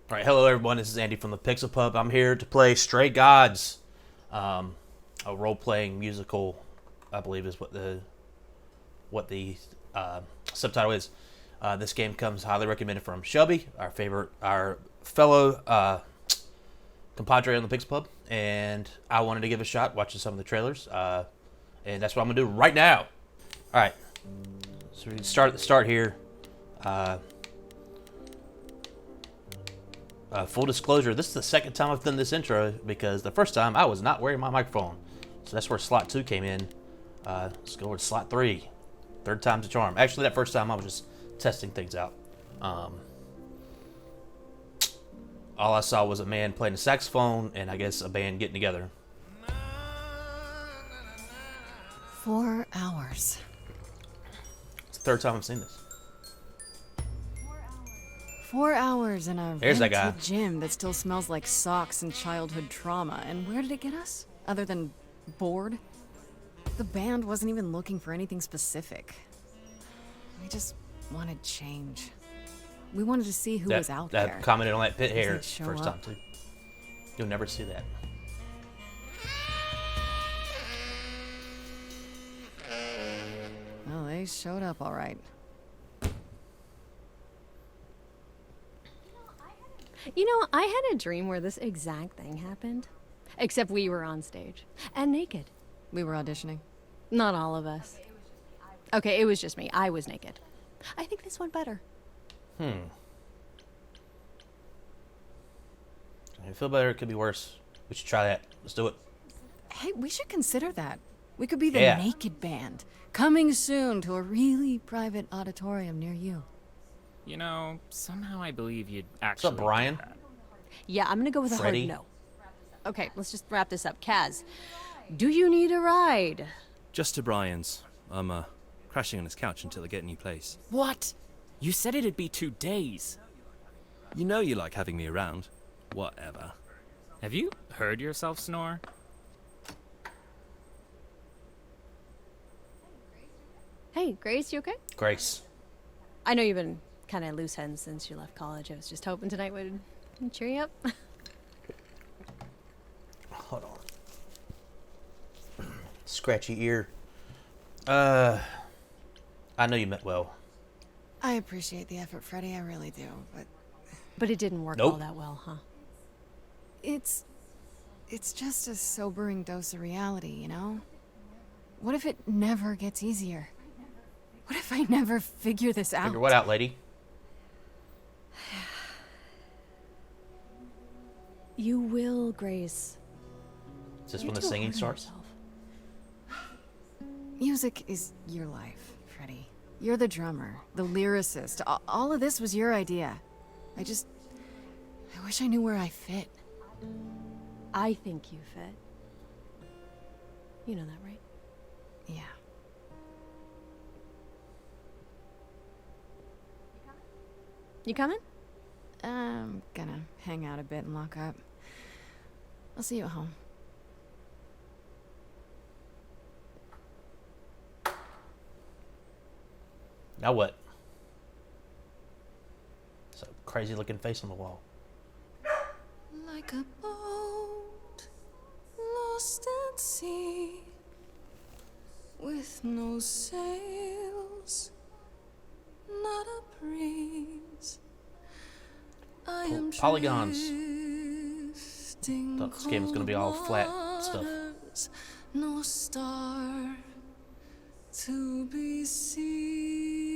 All right, hello everyone. This is Andy from the Pixel Pub. I'm here to play Stray Gods, a role-playing musical. I believe is what the subtitle is. This game comes highly recommended from Shelby, our fellow compadre on the Pixel Pub, and I wanted to give it a shot watching some of the trailers, and that's what I'm gonna do right now. All right, so we start at the start here. Full disclosure, this is the second time I've done this intro because the first time I was not wearing my microphone. So that's where slot 2 came in. Let's go with slot 3. Third time's a charm. Actually, that first time I was just testing things out. All I saw was a man playing a saxophone and I guess a band getting together. 4 hours. It's the third time I've seen this. 4 hours in a There's that guy. rented gym that still smells like socks and childhood trauma. And where did it get us? Other than bored? The band wasn't even looking for anything specific. We just wanted change. We wanted to see who was out there. That commented on that pit hair they'd show first up. time too. You'll never see that. Well, they showed up all right. You know, I had a dream where this exact thing happened. Except we were on stage. And naked. We were auditioning. Not all of us. Okay, it was just me. I was naked. I think this went better. I feel better. It could be worse. We should try that. Let's do it. Hey, we should consider that. We could be the Yeah. naked band. Coming soon to a really private auditorium near you. You know, somehow I believe you'd What's actually. up, Brian? do that. Yeah, I'm gonna go with a Freddy? hard no. Okay, let's just wrap this up. Kaz, do you need a ride? Just to Brian's. I'm crashing on his couch until I get a new place. What? You said it'd be 2 days. You know you like having me around. Whatever. Have you heard yourself snore? Hey, Grace, you okay? Grace. I know you've been kind of loose head since you left college. I was just hoping tonight would cheer you up. Hold on. Scratchy ear. I know you meant well. I appreciate the effort, Freddie. I really do. But But it didn't work Nope. all that well, huh? it's just a sobering dose of reality, you know? What if it never gets easier? What if I never figure this out? Figure what out, lady? You will, Grace. Is this You when the don't singing hurt starts? yourself. Music is your life, Freddie. You're the drummer, the lyricist. All of this was your idea. I wish I knew where I fit. I think you fit. You know that, right? Yeah. You coming? I'm gonna hang out a bit and lock up. I'll see you at home. Now what? It's a crazy looking face on the wall. Like a boat lost at sea with no sails, not a breeze. I am Polygons. drifting Thought this game was gonna be all flat stuff. waters, no star to be seen.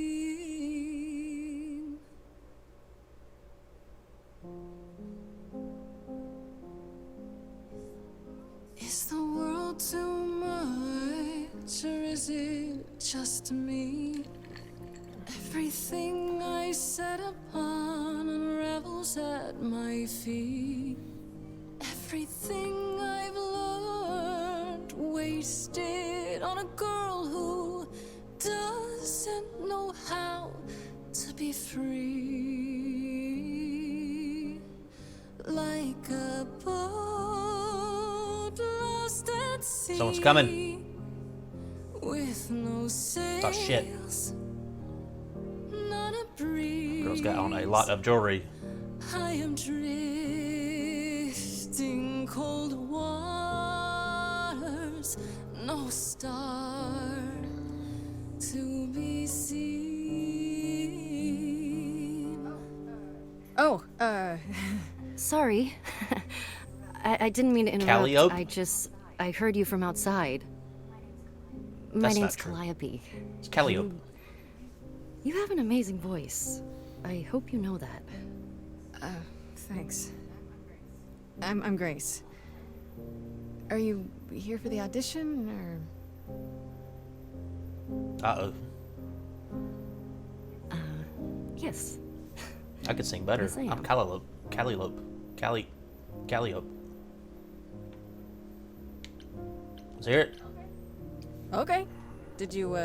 Is the world too much, or is it just me? Everything I set upon unravels at my feet. Everything I've learned wasted on a girl who doesn't know how to be free. Like a boat lost at sea. Someone's coming. With no sails. Oh shit. Not a breeze. Girl's got on a lot of jewelry. I am drifting cold waters, no star to be seen. Oh, Sorry. I didn't mean to interrupt. Calliope? I heard you from outside. My That's name's not true. Calliope. It's Calliope. You have an amazing voice. I hope you know that. thanks. I'm Grace. Are you here for the audition, or? Uh-oh. Yes. I could sing better. Yes, I am. I'm Calliope. Calliope. Let's hear it. Okay. Did you,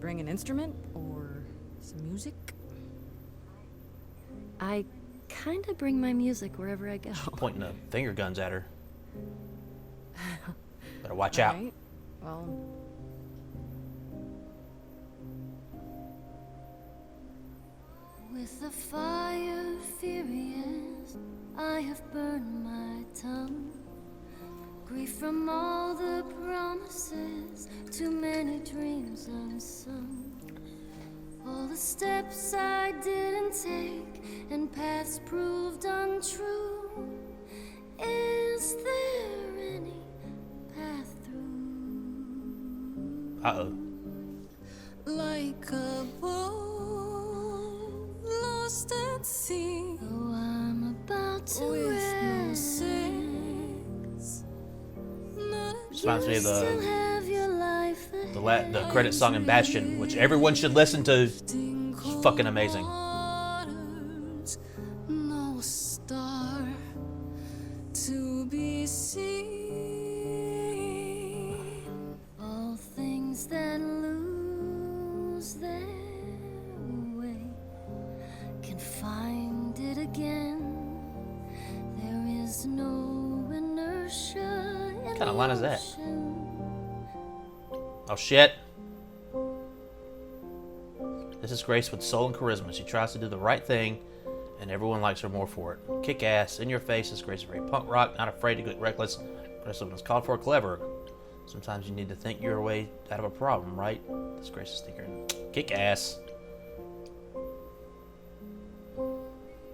bring an instrument, or some music? I kinda bring my music wherever I go. Pointing the finger guns at her. Better watch out. Alright. Well... With the fire furious, I have burned my tongue. Grief from all the promises, too many dreams unsung. All the steps I didn't take, and paths proved untrue. Is there any path through? Uh-oh. Like a boat lost at sea, Oh, I'm about to with no rest. sails. Not This reminds me of Still have your life the credit song in Bastion, which everyone should listen to. It's fucking amazing. waters, no star to be seen. all things that lose their way can find it again. There is no inertia in What kind of line is that? motion. Oh shit. This is Grace with soul and charisma. She tries to do the right thing, and everyone likes her more for it. Kick ass, in your face is Grace, very punk rock, not afraid to get reckless. Aggressive when it's called for, clever. Sometimes you need to think your way out of a problem, right? That's Grace's thinker. Kick ass.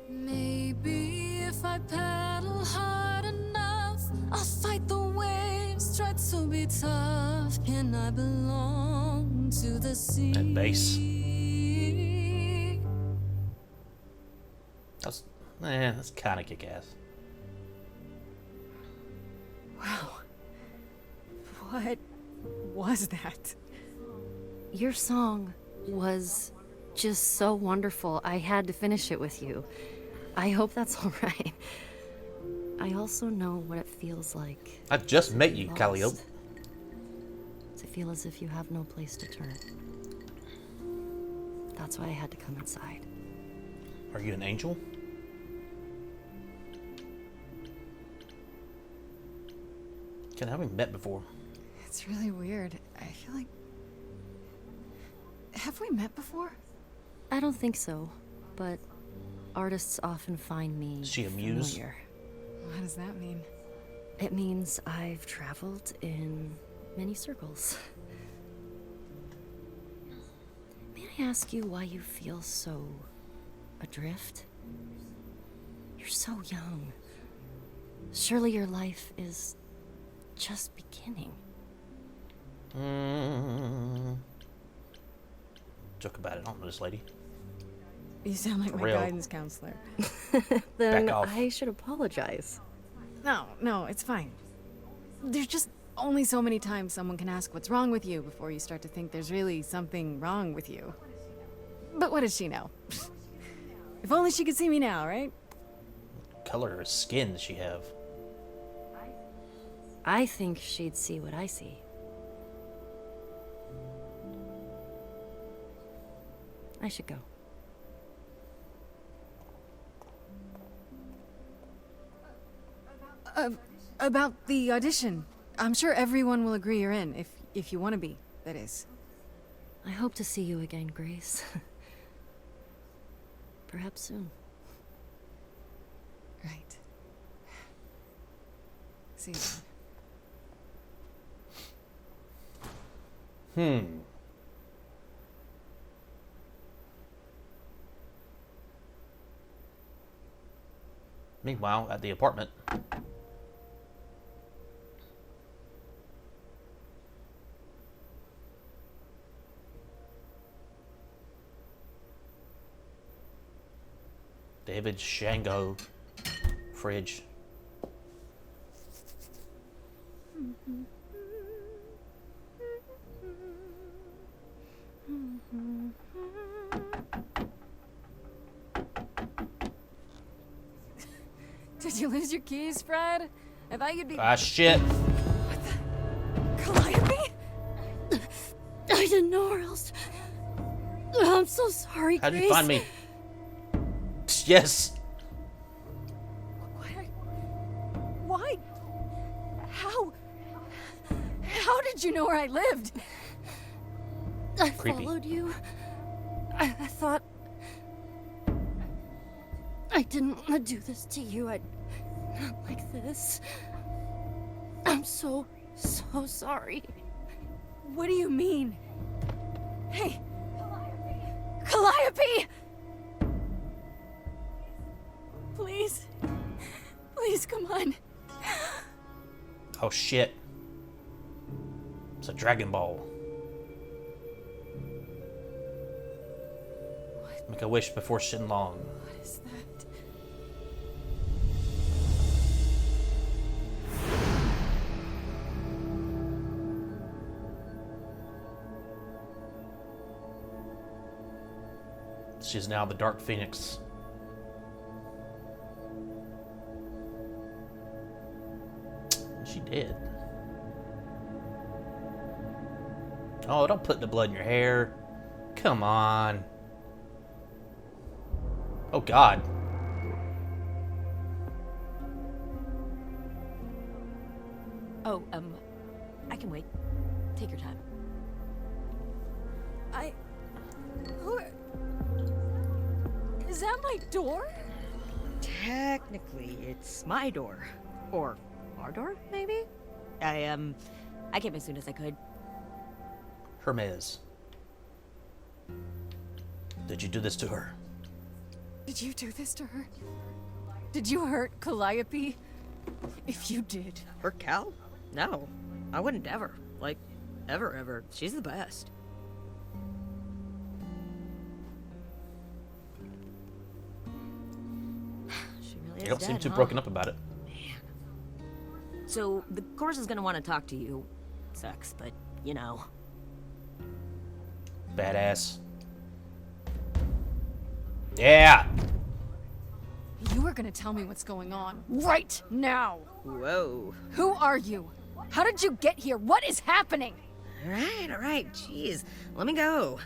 Maybe if I paddle hard enough, I'll fight the waves, try to be tough, and I belong to the sea. And bass. That's kind of kick ass. Wow. What was that? Your song was just so wonderful. I had to finish it with you. I hope that's all right. I also know what it feels like I just met you, lost. Calliope. To feel as if you have no place to turn. That's why I had to come inside. Are you an angel? Ken, have we met before? It's really weird. I feel like... Have we met before? I don't think so, but artists often find me Is she a muse? familiar. What does that mean? It means I've traveled in many circles. May I ask you why you feel so adrift? You're so young. Surely your life is just beginning. Joke about it. I don't know this lady. You sound like For my real. guidance counselor. Then Back off. I should apologize. No, it's fine. There's just only so many times someone can ask what's wrong with you before you start to think there's really something wrong with you. But what does she know? If only she could see me now, right? Color of skin does she have? I think she'd see what I see. I should go. About the audition. I'm sure everyone will agree you're in, if you want to be, that is. I hope to see you again, Grace. Perhaps soon. See you. Meanwhile, at the apartment. David Shango fridge. Did you lose your keys, Fred? I thought you'd be. Ah, shit. Calliope? I didn't know where else. I'm so sorry, How'd Grace. you find me? Yes. Why? How? How did you know where I lived? I Creepy. followed you. I thought I didn't want to do this to you. Not like this. I'm so sorry. What do you mean? Hey! Calliope! Please. Please, come on. Oh, shit. It's a Dragon Ball. Make a wish before Shenlong. What is that? She's now the Dark Phoenix. She did. Oh, don't put the blood in your hair. Come on. Oh, God. Oh, I can wait. Take your time. Who? Is that my door? Technically, it's my door. Or our door, maybe? I came as soon as I could. Hermes. Did you do this to her? Did you do this to her? Did you hurt Calliope? If you did. Her Cal? No. I wouldn't ever. Like, ever. She's the best. She really is You don't dead, seem too huh? broken up about it. So, the chorus is gonna want to talk to you. Sucks, but, you know. Badass. Yeah! You are gonna tell me what's going on right now. Whoa. Who are you? How did you get here? What is happening? Alright. Jeez. Let me go.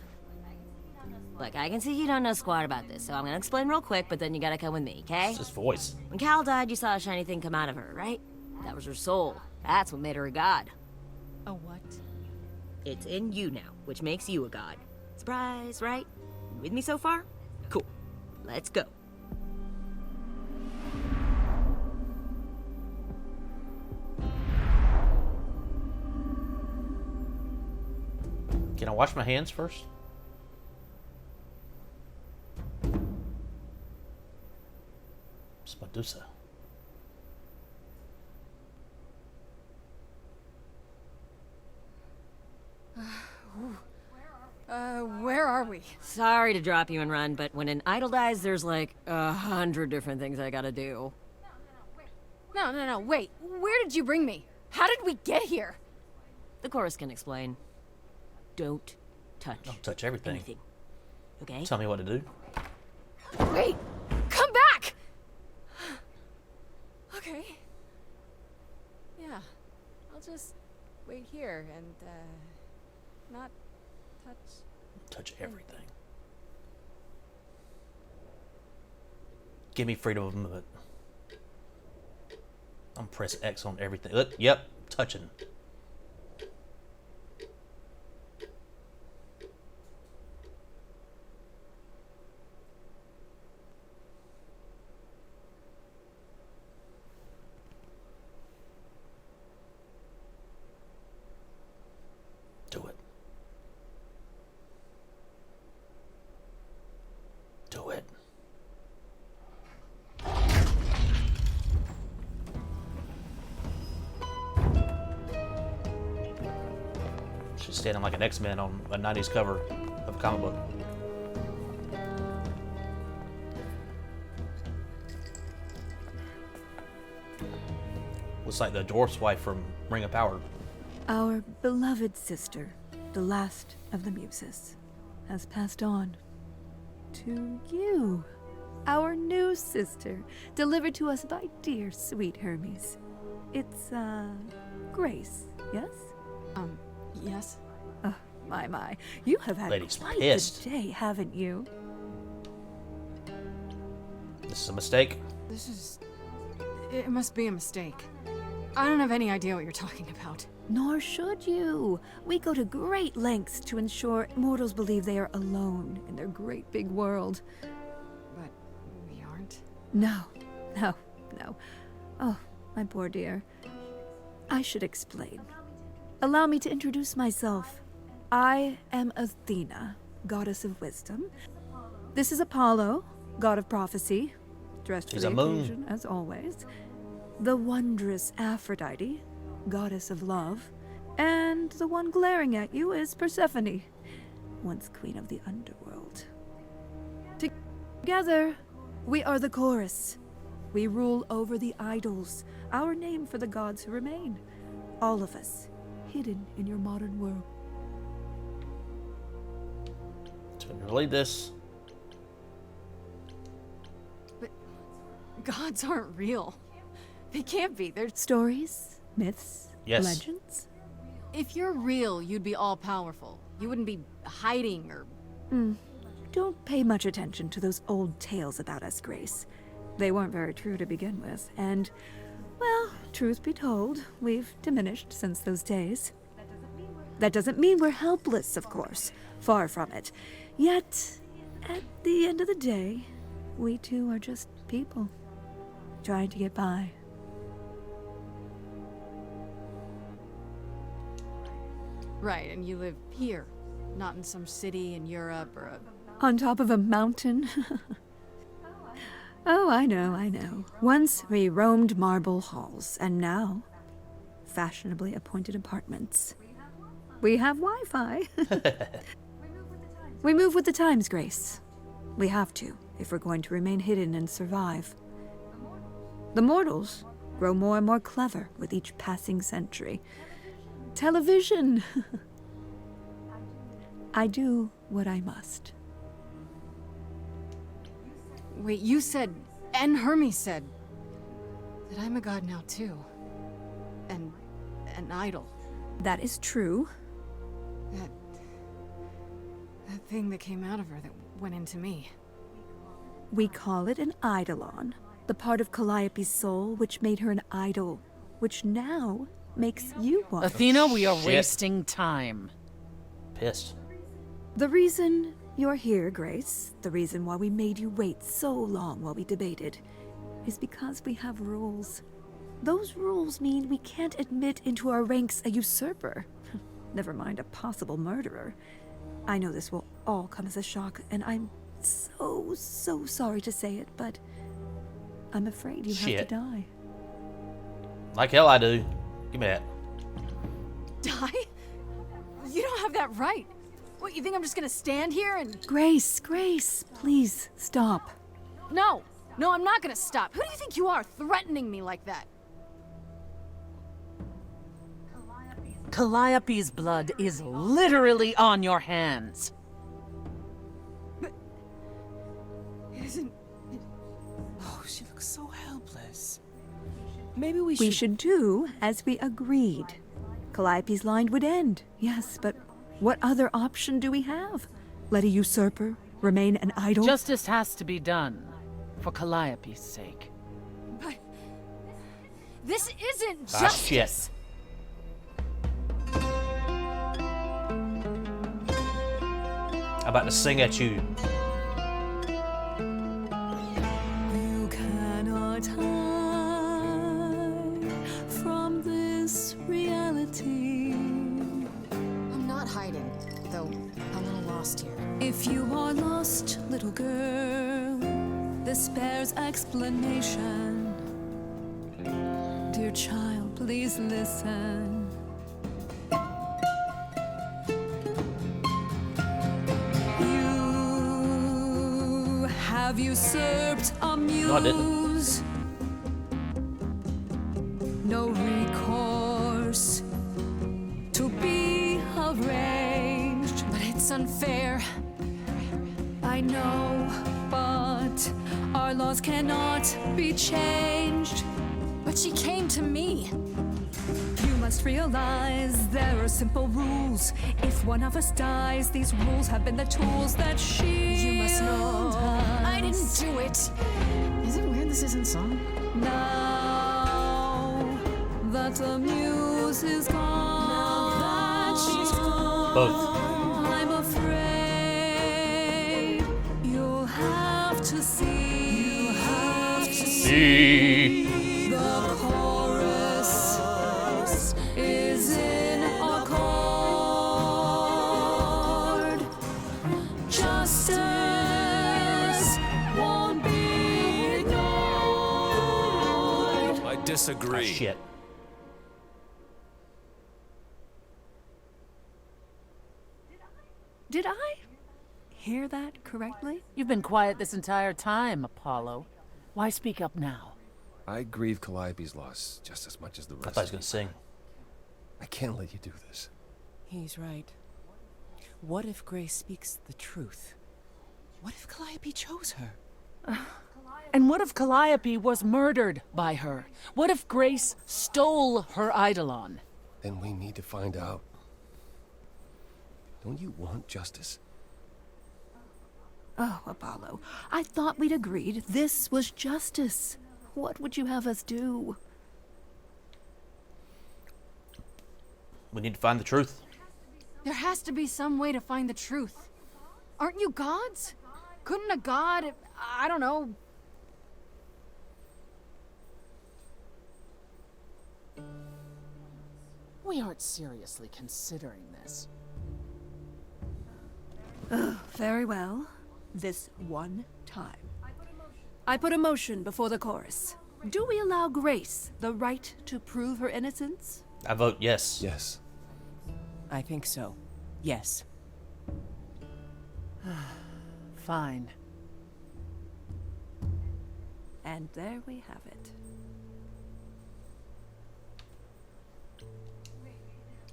Look, I can see you don't know squat about this, so I'm gonna explain real quick, but then you gotta come with me, okay? It's his voice. When Cal died, you saw a shiny thing come out of her, right? That was her soul. That's what made her a god. A what? It's in you now, which makes you a god. Surprise, right? You with me so far? Cool. Let's go. Can I wash my hands first? It's Medusa. Where are we? Sorry to drop you and run, but when an idol dies, there's like 100 different things I gotta do. No, wait. Where did you bring me? How did we get here? The chorus can explain. Don't touch. Don't touch everything. Anything. Okay? Tell me what to do. Wait! Come back! Okay. Yeah. I'll just wait here and, not touch. Touch everything. Give me freedom of movement. I'm press X on everything. Look, yep, touching. standing like an X-Men on a 90s cover of a comic book. Looks like the dwarf's wife from Ring of Power. Our beloved sister, the last of the muses, has passed on to you. Our new sister, delivered to us by dear sweet Hermes. It's, Grace, yes? Yes? Oh, my. You have had Lady's quite pissed. the day, haven't you? This is a mistake. It must be a mistake. I don't have any idea what you're talking about. Nor should you. We go to great lengths to ensure mortals believe they are alone in their great big world. But we aren't. No. Oh, my poor dear. I should explain. Allow me to introduce myself. I am Athena, goddess of wisdom. This is Apollo, god of prophecy, dressed for He's the a moon. occasion, as always. The wondrous Aphrodite, goddess of love. And the one glaring at you is Persephone, once queen of the underworld. Together, we are the chorus. We rule over the idols, our name for the gods who remain. All of us, hidden in your modern world. So we read this. But gods aren't real. They can't be. They're... Stories, myths, Yes. legends. If you're real, you'd be all-powerful. You wouldn't be hiding or... Don't pay much attention to those old tales about us, Grace. They weren't very true to begin with, and, well, truth be told, we've diminished since those days. That doesn't mean we're helpless, of course. Far from it. Yet, at the end of the day, we too are just people, trying to get by. Right, and you live here, not in some city in Europe or a... On top of a mountain? Oh, I know. Once we roamed marble halls, and now, fashionably appointed apartments. We have Wi-Fi. We move with the times, Grace. We have to, if we're going to remain hidden and survive. The mortals grow more and more clever with each passing century. Television! I do what I must. Wait, you said, and Hermes said, that I'm a god now too. And an idol. That is true. That thing that came out of her that went into me. We call it an eidolon, the part of Calliope's soul which made her an idol, which now makes you one. Athena, we are Shit. wasting time. Pissed. The reason you're here, Grace, the reason why we made you wait so long while we debated, is because we have rules. Those rules mean we can't admit into our ranks a usurper, never mind a possible murderer. I know this will all come as a shock, and I'm so sorry to say it, but I'm afraid you have Shit. to die. Like hell I do. Give me that. Die? You don't have that right. What, you think I'm just gonna stand here and... Grace, please stop. No, I'm not gonna stop. Who do you think you are, threatening me like that? Calliope's blood is literally on your hands. Isn't... Oh, she looks so helpless. Maybe we We should do as we agreed. Calliope's line would end, yes, but what other option do we have? Let a usurper remain an idol? Justice has to be done, for Calliope's sake. But... This isn't Ah, justice! shit. I'm about to sing at you. You cannot hide from this reality. I'm not hiding, though I'm a little lost here. If you are lost, little girl, this bears explanation. Dear child, please listen. have usurped a muse. No, I didn't. No recourse to be arranged. But it's unfair. I know, but our laws cannot be changed. But she came to me. You must realize there are simple rules. If one of us dies, these rules have been the tools that shield You must know I didn't us. do it. Is it weird this isn't song? Now that the muse is gone, Both. I'm afraid you'll have to see. See. The chorus is in accord. Justice won't be ignored. I disagree. Shit. Did I hear that correctly? You've been quiet this entire time, Apollo. Why speak up now? I grieve Calliope's loss just as much as the rest. I thought he was gonna sing. I can't let you do this. He's right. What if Grace speaks the truth? What if Calliope chose her? And what if Calliope was murdered by her? What if Grace stole her eidolon? Then we need to find out. Don't you want justice? Oh, Apollo, I thought we'd agreed this was justice. What would you have us do? We need to find the truth. There has to be some way to find the truth. Aren't you gods? Couldn't a god, I don't know... We aren't seriously considering this. Very well. This one time. I put a motion before the chorus. Do we allow Grace the right to prove her innocence? I vote yes. Yes. I think so. Yes. Fine. And there we have it.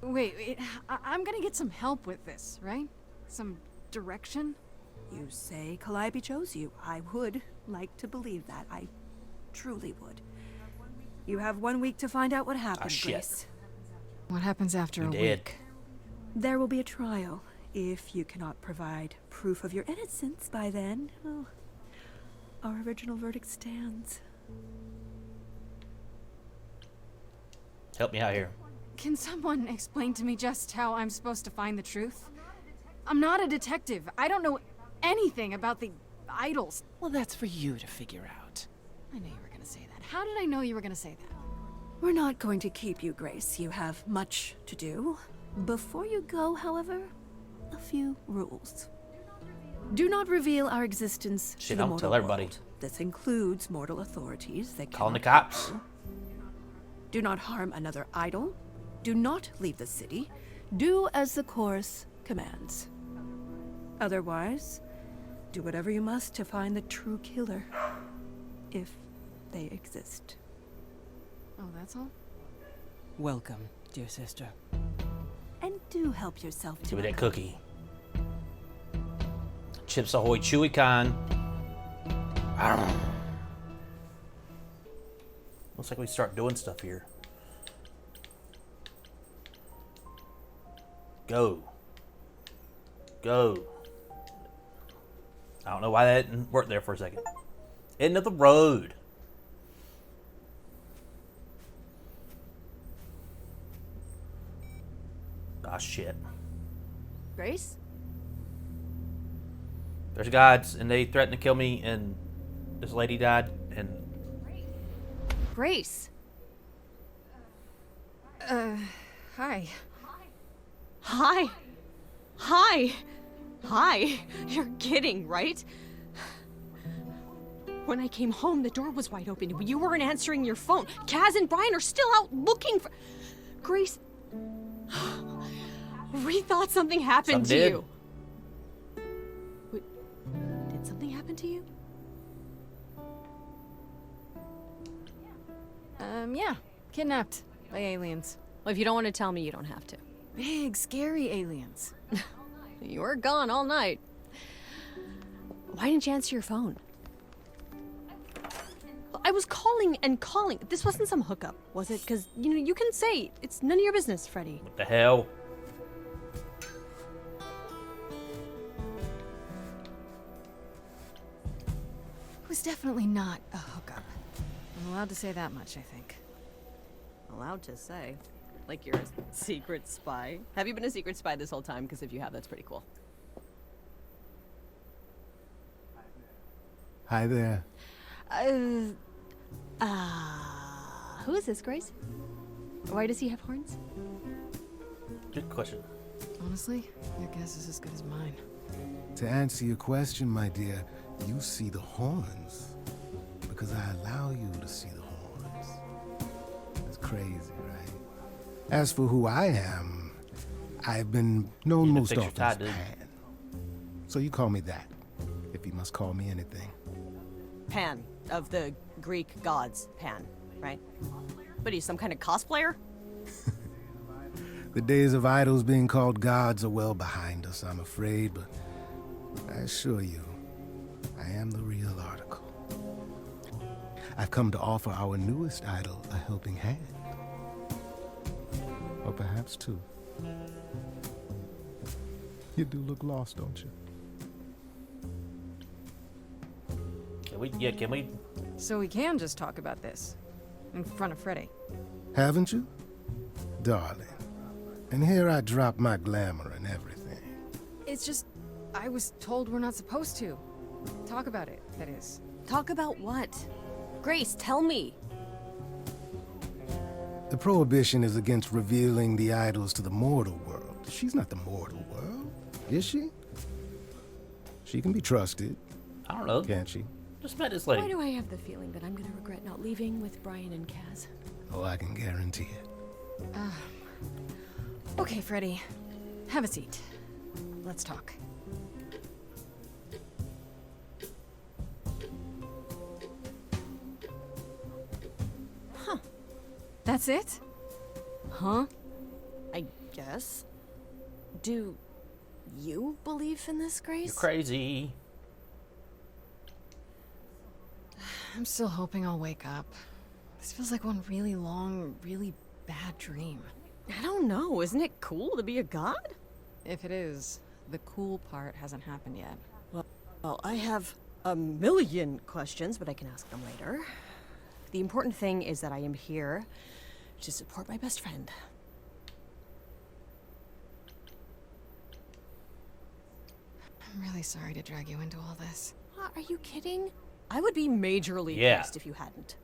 Wait, I'm gonna get some help with this, right? Some direction? You say Calliope chose you. I would like to believe that. I truly would. You have 1 week to find out what happened, shit. Grace. What happens after You a did. week? There will be a trial. If you cannot provide proof of your innocence by then, well, our original verdict stands. Help me out here. Can someone explain to me just how I'm supposed to find the truth? I'm not a detective. I don't know anything about the idols. Well, that's for you to figure out. I knew you were gonna say that. How did I know you were gonna say that? We're not going to keep you, Grace. You have much to do. Before you go, however, a few rules. Do not reveal our existence to Shit, the don't mortal tell everybody. world. This includes mortal authorities. They Calling the cannot cops. harm you. Do not harm another idol. Do not leave the city. Do as the chorus commands. Otherwise, do whatever you must to find the true killer, if they exist. Oh, that's all? Welcome, dear sister. And do help yourself to Give me a that cookie. Chips Ahoy Chewy Con. Looks like we start doing stuff here. Go. Go. I don't know why that didn't work there for a second. End of the road. Ah, shit. Grace? There's gods, and they threatened to kill me, and this lady died, and... Grace? Hi. Hi. Hi. Hi. You're kidding, right? When I came home, the door was wide open. You weren't answering your phone. Kaz and Brian are still out looking for... Grace... We thought something happened to you. Wait, did something happen to you? Yeah. Kidnapped by aliens. Well, if you don't want to tell me, you don't have to. Big, scary aliens. You were gone all night. Why didn't you answer your phone? I was calling and calling. This wasn't some hookup, was it? Because, you know, you can say it's none of your business, Freddy. What the hell? It was definitely not a hookup. I'm allowed to say that much, I think. Allowed to say. Like you're a secret spy. Have you been a secret spy this whole time? Because if you have, that's pretty cool. Hi there. Who is this, Grace? Why does he have horns? Good question. Honestly, your guess is as good as mine. To answer your question, my dear, you see the horns because I allow you to see the horns. It's crazy, right? As for who I am, I've been known most often as Pan. So you call me that, if you must call me anything. Pan, of the Greek gods, Pan, right? But he's some kind of cosplayer? The days of idols being called gods are well behind us, I'm afraid, but I assure you, I am the real article. I've come to offer our newest idol a helping hand. Or perhaps two. You do look lost, don't you? Can we? So we can just talk about this in front of Freddy. Haven't you? Darling. And here I drop my glamour and everything. It's just, I was told we're not supposed to. Talk about it, that is. Talk about what? Grace, tell me. The prohibition is against revealing the idols to the mortal world. She's not the mortal world, is she? She can be trusted. I don't know. Can't she? Just met this lady. Why do I have the feeling that I'm gonna regret not leaving with Brian and Kaz? Oh, I can guarantee it. Okay, Freddy. Have a seat. Let's talk. Huh. That's it? Huh? I guess. Do you believe in this, Grace? You're crazy. I'm still hoping I'll wake up. This feels like one really long, really bad dream. I don't know. Isn't it cool to be a god? If it is, the cool part hasn't happened yet. Well, I have a million questions, but I can ask them later. The important thing is that I am here to support my best friend. I'm really sorry to drag you into all this. Are you kidding? I would be majorly pissed if you hadn't.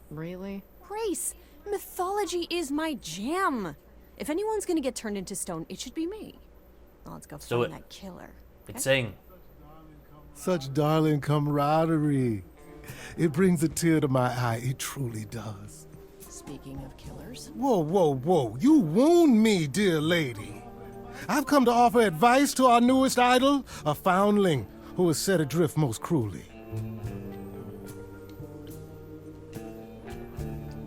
Really? Grace, mythology is my jam. If anyone's gonna get turned into stone, it should be me. Well, let's go find that killer. Let's sing. Such darling camaraderie. It brings a tear to my eye. It truly does. Speaking of killers. Whoa, whoa, whoa. You wound me, dear lady. I've come to offer advice to our newest idol, a foundling who was set adrift most cruelly.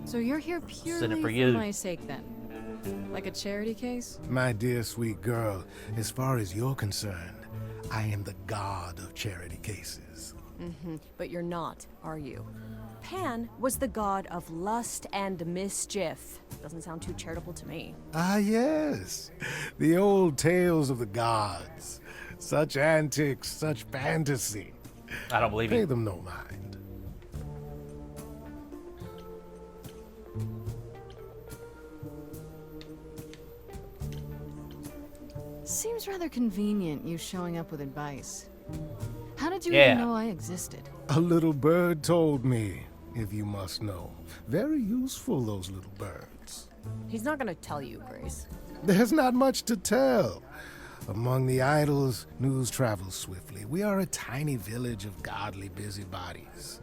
So you're here purely for my sake then? Like a charity case? My dear sweet girl, as far as you're concerned, I am the god of charity cases. But you're not, are you? Pan was the god of lust and mischief. Doesn't sound too charitable to me. Ah, yes. The old tales of the gods. Such antics, such fantasy. I don't believe Pay you. them no mind. Seems rather convenient, you showing up with advice. How did you even know I existed? A little bird told me, if you must know. Very useful, those little birds. He's not gonna tell you, Grace. There's not much to tell. Among the idols, news travels swiftly. We are a tiny village of godly busybodies.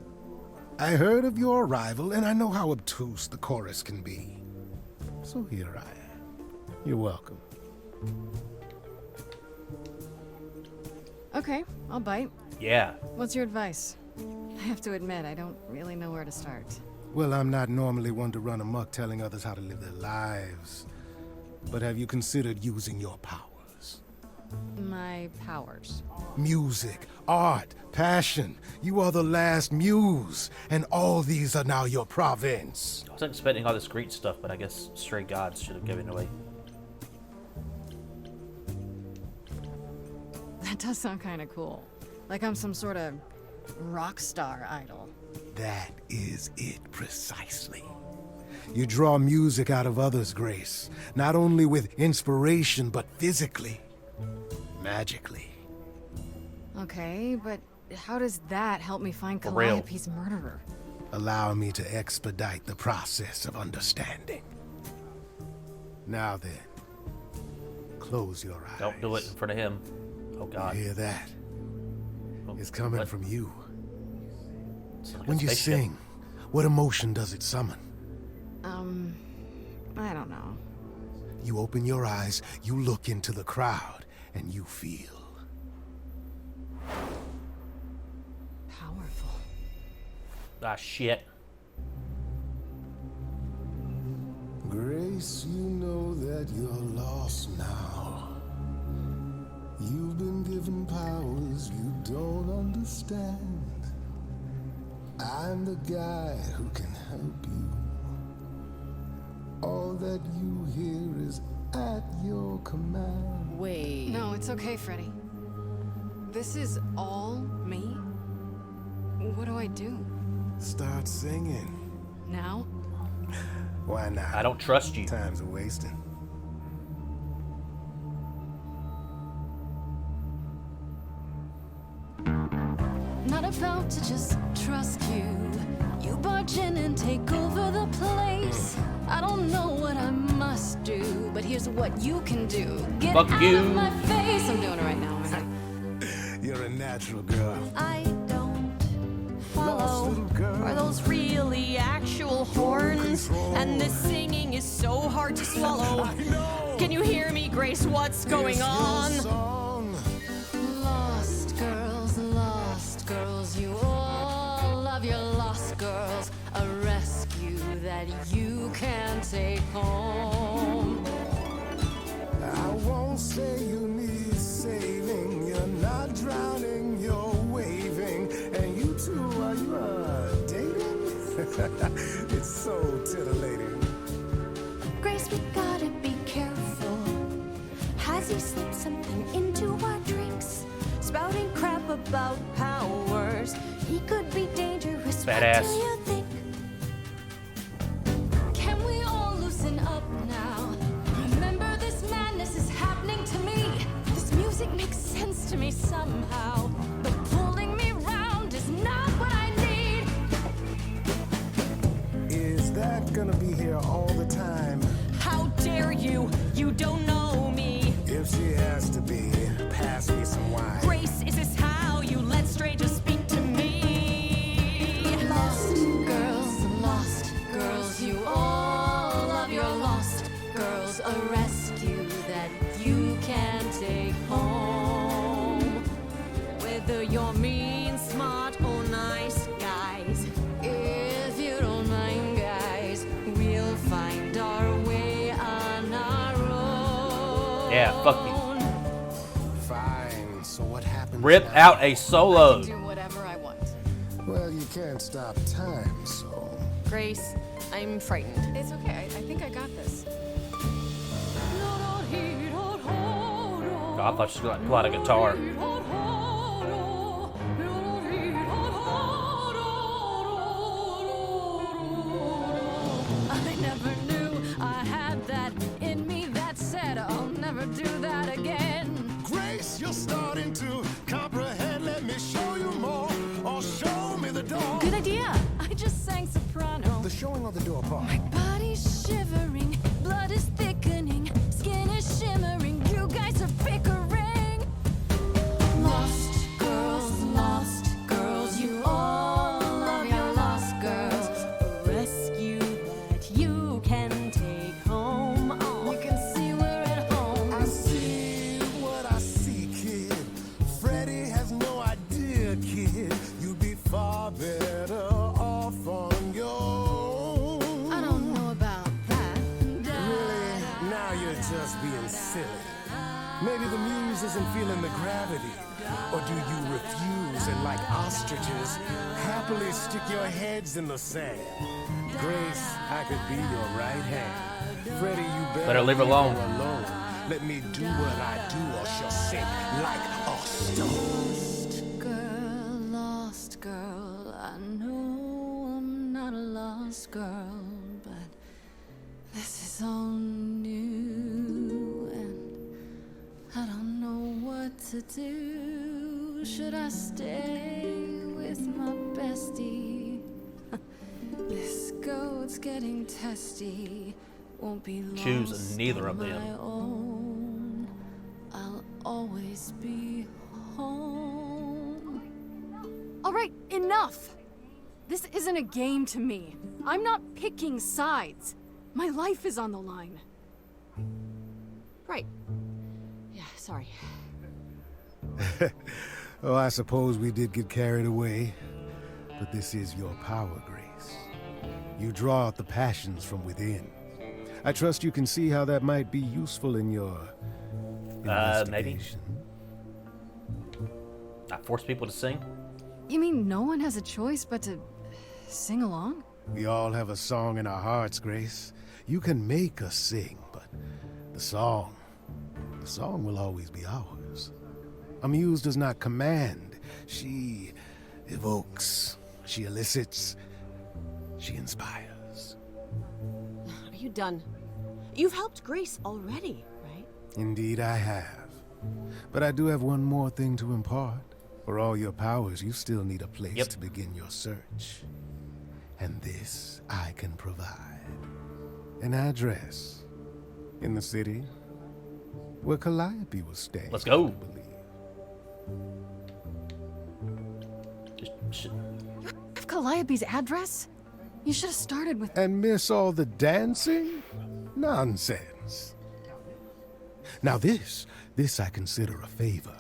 I heard of your arrival, and I know how obtuse the chorus can be. So here I am. You're welcome. Okay, I'll bite. Yeah. What's your advice? I have to admit, I don't really know where to start. Well, I'm not normally one to run amok telling others how to live their lives. But have you considered using your powers? My powers. Music, art, passion. You are the last muse, and all these are now your province. I wasn't expecting all this Greek stuff, but I guess Stray Gods should have given it away. That does sound kind of cool. Like I'm some sort of rock star idol. That is it precisely. You draw music out of others, Grace. Not only with inspiration, but physically. Magically. Okay, but how does that help me find For real. Calliope's murderer? Allow me to expedite the process of understanding. Now then, close your eyes. Don't do it in front of him. Oh God. You hear that? Oh, It's coming what? from you. It's like a When you spaceship. sing, what emotion does it summon? I don't know. You open your eyes, you look into the crowd, and you feel. Powerful. Ah, shit. Grace, you know that you're lost now. You've been given powers you don't understand. I'm the guy who can help you. All that you hear is at your command. Wait. No, it's okay, Freddy. This is all me? What do I do? Start singing. Now? Why not? I don't trust you. Time's a wasting. Not about to just trust you. You barge in and take over the place. I don't know what I must do, but here's what you can do. Get Fuck out you. of my face. I'm doing it right now. Aren't You're a natural girl. I don't Lost follow. little girl. Are those really actual horns? And this singing is so hard to swallow. I know. Can you hear me, Grace? What's going It's your on? song. Lost girls, you all love your lost girls. A rescue that you can take home. I won't say you need saving. You're not drowning, you're waving. And you two, are you dating? It's so titillating. Grace, we gotta be careful. Has he slipped something into our drinks? Spouting crap about powers. He could be dangerous. Badass. What do you think? Can we all loosen up now? Remember, this madness is happening to me. This music makes sense to me somehow. But pulling me round is not what I need. Is that gonna be here all the time? How dare you? You don't know me. If she has to be, pass me some wine. Grace, is this how you let strangers speak to me? Lost girls, you all love your lost girls. A rescue that you can take home. Whether you're mean, smart, or nice, guys. If you don't mind, guys, we'll find our way on our own. Yeah, fuck me. Fine, so what happens? Rip now? out a I solo. can do whatever I want. Well, you can't stop time, so. Grace, I'm frightened. It's okay. I think I got this. God, I thought she was gonna pull out a guitar. I never knew I had that in me that said I'll never do that again. Grace, you're starting to comprehend. Let me show you more, or show me the door. Good idea. I just sang soprano. The showing or the door part? My body's shivering, blood is thickening, skin is shimmering. You guys are bickering. Maybe the muse isn't feeling the gravity. Or do you refuse and, like ostriches, happily stick your heads in the sand? Grace, I could be your right hand. Freddie, you Better leave her alone. Let me do what I do or she'll sink like a stone. Lost girl, I know I'm not a lost girl, but this is all new, and I don't know what to do. Should I stay with my bestie? This goat's getting testy. Won't be lost. Choose neither of on them. my own. I'll always be home. All right, enough! This isn't a game to me. I'm not picking sides. My life is on the line. Right. Yeah, sorry. Oh, I suppose we did get carried away. But this is your power, Grace. You draw out the passions from within. I trust you can see how that might be useful in your maybe. investigation. Not force people to sing? You mean no one has a choice but to sing along? We all have a song in our hearts, Grace. You can make us sing, but the song will always be ours. A muse does not command. She evokes. She elicits. She inspires. Are you done? You've helped Grace already, right? Indeed I have. But I do have one more thing to impart. For all your powers, you still need a place to begin your search. And this I can provide. An address in the city where Calliope was staying. Let's go. Have Calliope's address? You should have started with... And miss all the dancing? Nonsense. Now this I consider a favor.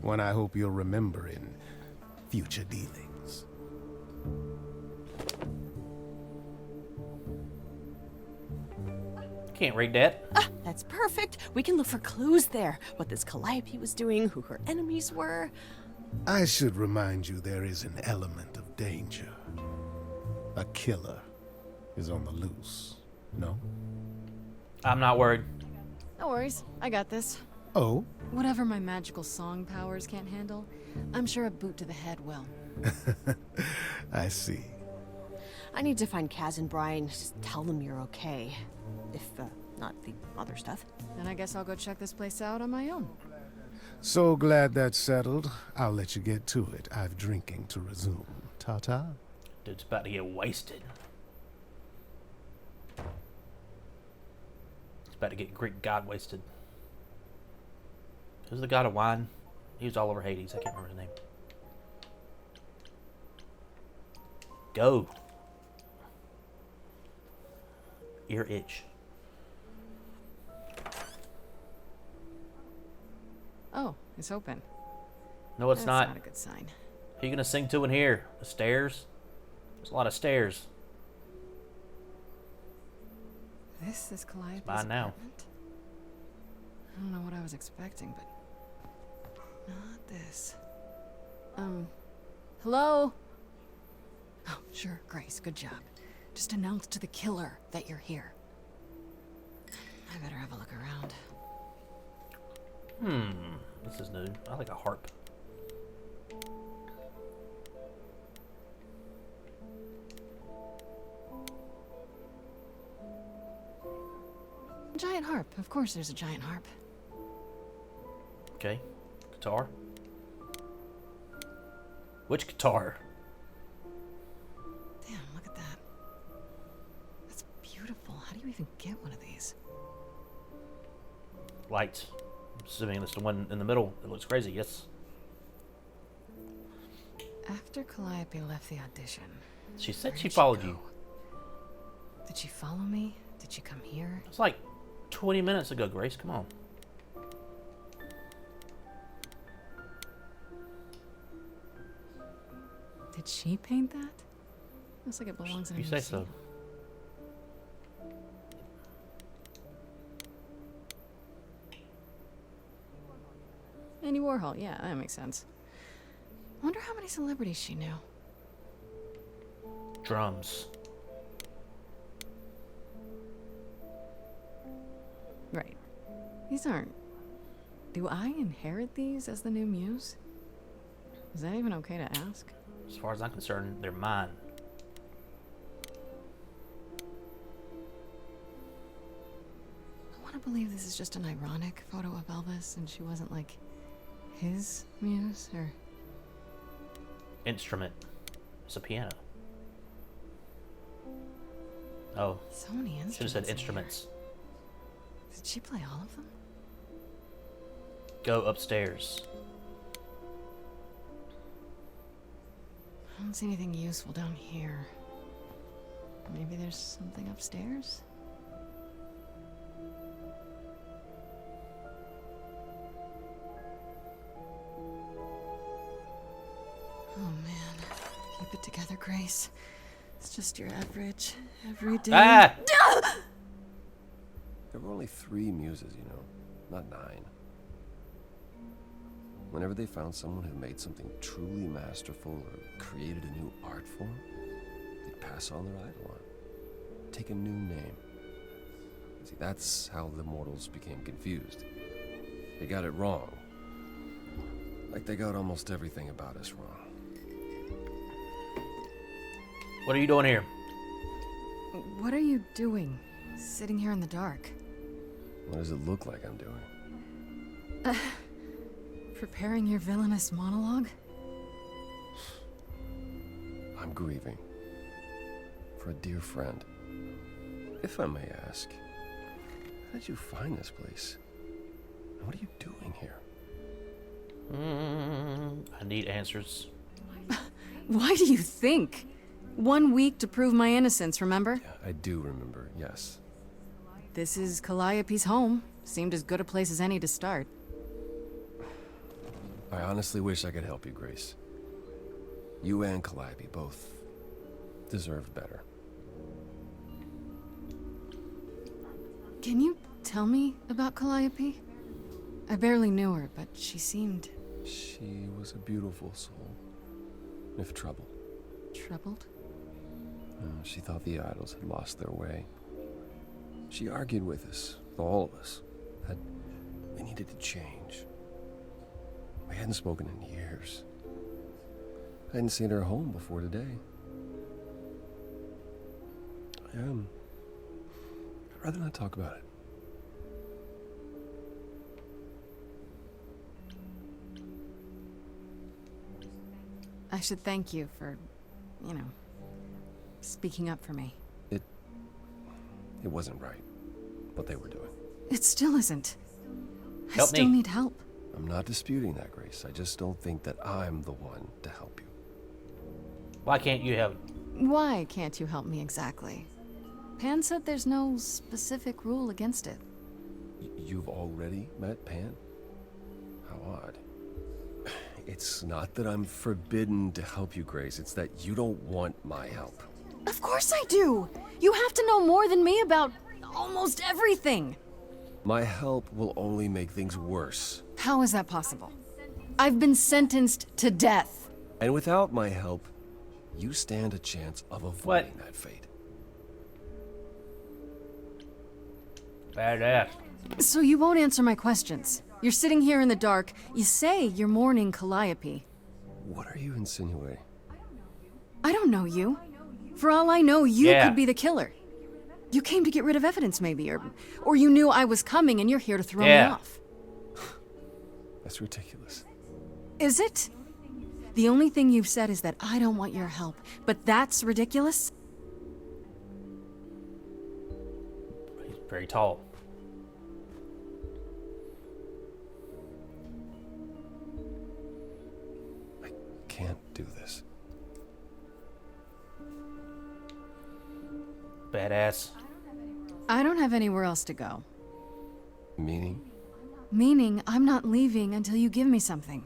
One I hope you'll remember in future dealings. Can't read that. That's perfect. We can look for clues there. What this Calliope was doing, who her enemies were. I should remind you there is an element of danger. A killer is on the loose, no? I'm not worried. No worries, I got this. Oh? Whatever my magical song powers can't handle, I'm sure a boot to the head will. I see. I need to find Kaz and Brian. Just tell them you're okay. If, not the other stuff. Then I guess I'll go check this place out on my own. So glad that's settled. I'll let you get to it. I've drinking to resume. Ta-ta. Dude's about to get wasted. He's about to get Greek god wasted. Who's the god of wine? He was all over Hades. I can't remember his name. Go. Ear itch. Oh, it's open. No, it's That's not. not a good sign. Who are you gonna sing to in here? The stairs? There's a lot of stairs. This is Calliope's mine now. apartment? I don't know what I was expecting, but not this. Hello? Oh, sure, Grace, good job. Just announce to the killer that you're here. I better have a look around. This is new. I like a harp. Giant harp. Of course there's a giant harp. Okay. Guitar. Which guitar? Damn, look at that. That's beautiful. How do you even get one of these? Lights. I'm assuming it's the one in the middle. It looks crazy, yes. After Calliope left the audition... She said where'd she followed go? you. Did she follow me? Did she come here? It's like 20 minutes ago, Grace. Come on. Did she paint that? Looks like it belongs in a You say museum. so. Andy Warhol, yeah, that makes sense. Wonder how many celebrities she knew. Drums. Right. These aren't... Do I inherit these as the new muse? Is that even okay to ask? As far as I'm concerned, they're mine. I want to believe this is just an ironic photo of Elvis and she wasn't, like, his muse, or... Instrument. It's a piano. Oh. So many instruments. Should have said in instruments. here. Did she play all of them? Go upstairs. I don't see anything useful down here. Maybe there's something upstairs? Oh man. Keep it together, Grace. It's just your average, everyday... Ah! There were only 3 muses, you know, not 9. Whenever they found someone who made something truly masterful or created a new art form, they'd pass on their idol on, take a new name. See, that's how the mortals became confused. They got it wrong. Like they got almost everything about us wrong. What are you doing here? What are you doing? Sitting here in the dark? What does it look like I'm doing? Preparing your villainous monologue? I'm grieving. For a dear friend. If I may ask, how did you find this place? And what are you doing here? I need answers. Why do you think? 1 week to prove my innocence, remember? Yeah, I do remember, yes. This is Calliope's home. Seemed as good a place as any to start. I honestly wish I could help you, Grace. You and Calliope both deserve better. Can you tell me about Calliope? I barely knew her, but she seemed... She was a beautiful soul, if troubled. Troubled? She thought the idols had lost their way. She argued with us, all of us, that we needed to change. We hadn't spoken in years. I hadn't seen her home before today. I'd rather not talk about it. I should thank you for, you know, speaking up for me. It wasn't right, what they were doing. It still isn't. I Help still me. need help. I'm not disputing that, Grace. I just don't think that I'm the one to help you. Why can't you help? Why can't you help me exactly? Pan said there's no specific rule against it. You've already met Pan? How odd. It's not that I'm forbidden to help you, Grace. It's that you don't want my help. Of course I do! You have to know more than me about almost everything! My help will only make things worse. How is that possible? I've been sentenced to death. And without my help, you stand a chance of avoiding that fate. Badass. So you won't answer my questions. You're sitting here in the dark. You say you're mourning Calliope. What are you insinuating? I don't know you. For all I know, you Yeah. could be the killer. You came to get rid of evidence, maybe, or you knew I was coming and you're here to throw me off. That's ridiculous. Is it? The only thing you've said is that I don't want your help, but that's ridiculous? He's very tall. I can't do this. Badass. I don't have anywhere else to go. Meaning? Meaning, I'm not leaving until you give me something.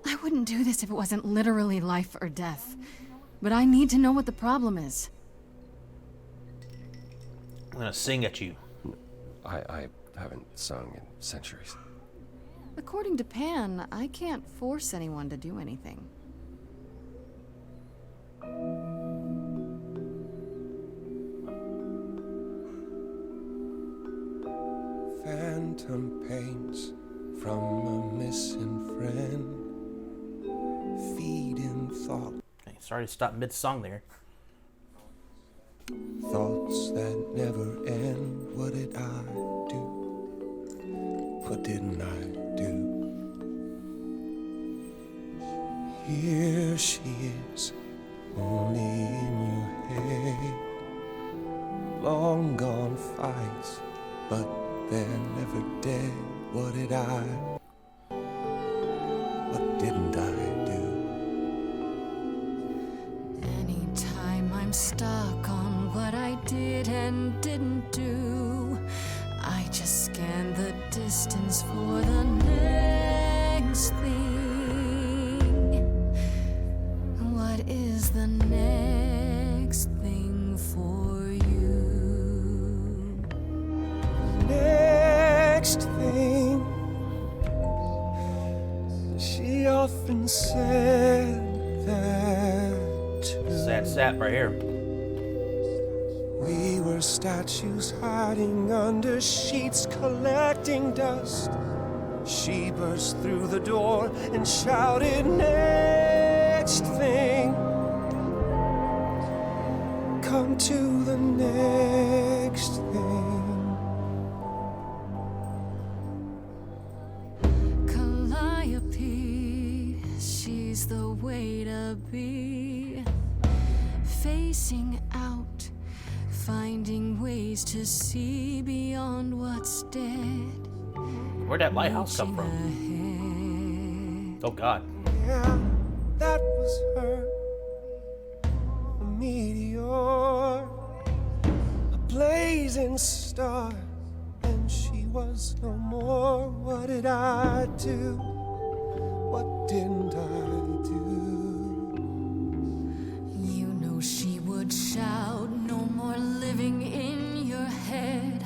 I wouldn't do this if it wasn't literally life or death. But I need to know what the problem is. I'm gonna sing at you. I haven't sung in centuries. According to Pan, I can't force anyone to do anything. Phantom pains from a missing friend, feeding thought. Okay, sorry to stop mid-song there. Thoughts that never end. What did I do? What didn't I do? Here she is, only in your head. Long gone fights, but they're never dead. What did I? What didn't I do? Anytime I'm stuck on what I did and didn't do, I just scan the distance for the next thing. What is the next thing for you? Next thing, she often said that Sad sap right here. we were statues hiding under sheets collecting dust. She burst through the door and shouted, next thing, come to the next thing. Calliope, she's the way to be. Facing out, finding ways to see beyond what's dead. Where'd that lighthouse come from? Oh God. Yeah, that was her. A meteor, a blazing star, and she was no more. What did I do? What didn't I do? You know she would shout, no more living in your head.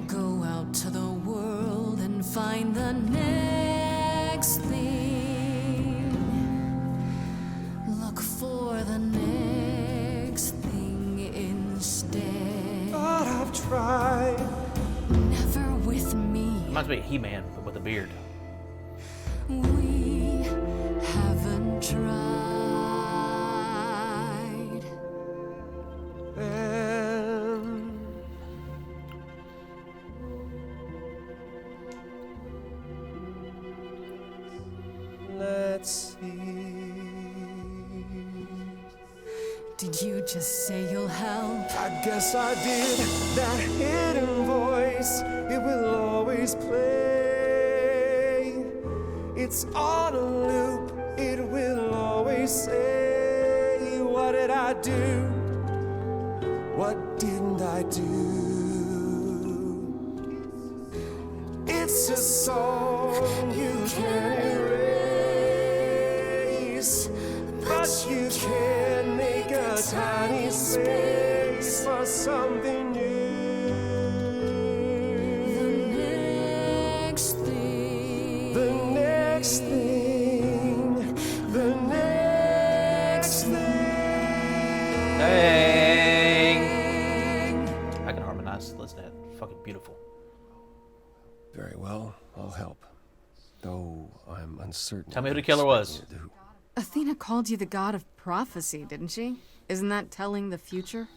Go out to the world and find the next thing. Look for the next thing instead. But I've tried. Never with me. Reminds me of He-Man, but with a beard. We haven't tried. Let's see. Did you just say you'll help? I guess I did. That hidden voice, it will always play. It's on a loop, it will always say, what did I do? What didn't I do? It's a song you can't erase, but you can make a tiny space for something new. The next thing. The next thing. The next thing. Dang. I can harmonize. Listen to that. Fucking beautiful. Very well, I'll help. Though I'm uncertain. Tell me who the what killer you're was. expecting me to do. Athena called you the god of prophecy, didn't she? Isn't that telling the future?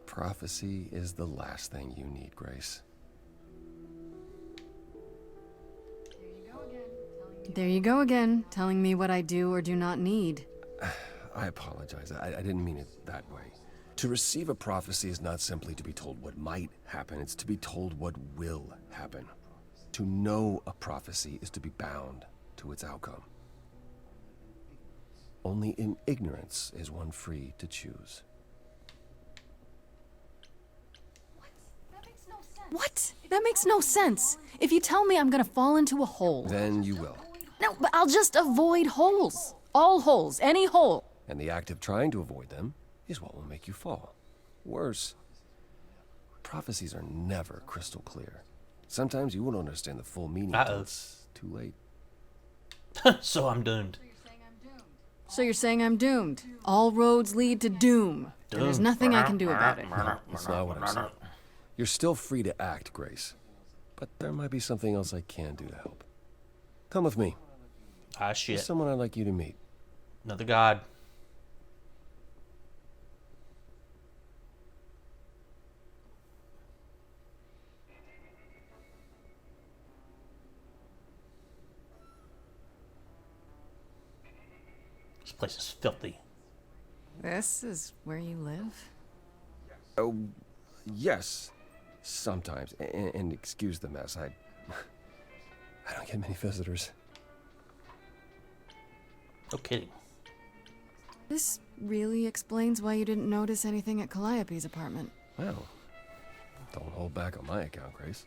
Prophecy is the last thing you need, Grace. There you go again, telling me what I do or do not need. I apologize. I didn't mean it that way. To receive a prophecy is not simply to be told what might happen, it's to be told what will happen. To know a prophecy is to be bound to its outcome. Only in ignorance is one free to choose. What? That makes no sense. If you tell me I'm gonna fall into a hole. Then you will. No, but I'll just avoid holes. All holes, any hole. And the act of trying to avoid them is what will make you fall. Worse, prophecies are never crystal clear. Sometimes you won't understand the full meaning Uh-oh. until it's too late. So I'm doomed. So you're saying I'm doomed? All roads lead to doom. And there's nothing I can do about it. That's not what I'm saying. You're still free to act, Grace. But there might be something else I can do to help. Come with me. Ah, shit. There's someone I'd like you to meet. Another god. This place is filthy. This is where you live? Oh, yes. Sometimes. And excuse the mess. I don't get many visitors. No kidding. This really explains why you didn't notice anything at Calliope's apartment. Well, don't hold back on my account, Grace.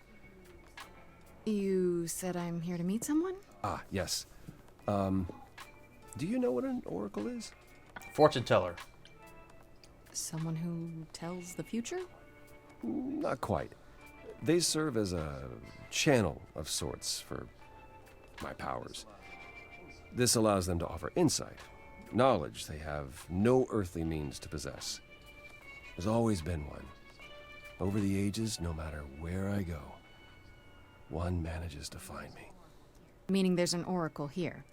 You said I'm here to meet someone? Ah, yes. Do you know what an oracle is? Fortune teller. Someone who tells the future? Not quite. They serve as a channel of sorts for my powers. This allows them to offer insight, knowledge they have no earthly means to possess. There's always been one. Over the ages, no matter where I go, one manages to find me. Meaning there's an oracle here.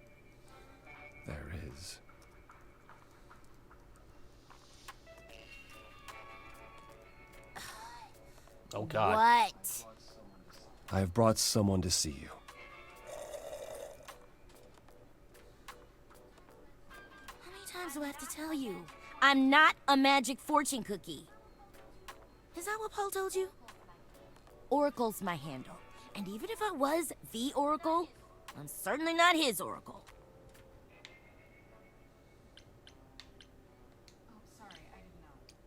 There is. Oh, God. What? I have brought someone to see you. How many times do I have to tell you? I'm not a magic fortune cookie. Is that what Paul told you? Oracle's my handle. And even if I was the Oracle, I'm certainly not his Oracle.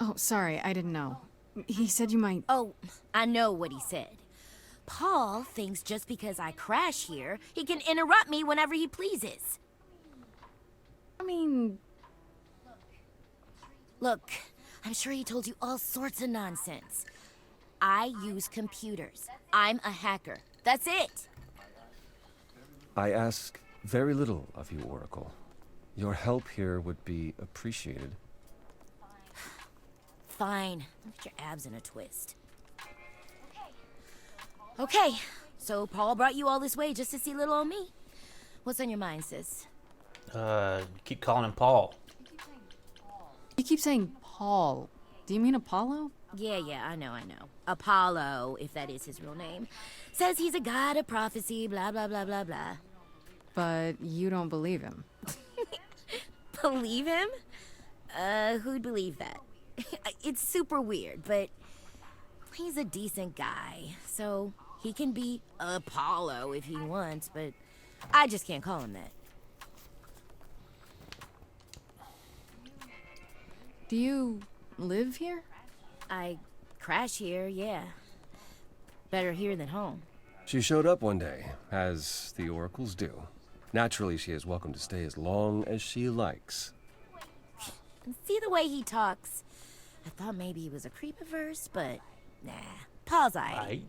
Oh, sorry, I didn't know. He said you might... Oh, I know what he said. Paul thinks just because I crash here, he can interrupt me whenever he pleases. I mean... Look, I'm sure he told you all sorts of nonsense. I use computers. I'm a hacker. That's it. I ask very little of you, Oracle. Your help here would be appreciated. Fine. Get your abs in a twist. Okay, so Paul brought you all this way just to see little old me. What's on your mind, sis? Keep calling him Paul. You keep saying Paul. Do you mean Apollo? Yeah, I know. Apollo, if that is his real name, says he's a god of prophecy, blah, blah, blah, blah, blah. But you don't believe him. Believe him? Who'd believe that? It's super weird, but he's a decent guy, so he can be Apollo if he wants, but I just can't call him that. Do you live here? I crash here, yeah. Better here than home. She showed up one day, as the oracles do. Naturally, she is welcome to stay as long as she likes. And see the way he talks? I thought maybe he was a creepiverse, but nah. Paul's aight.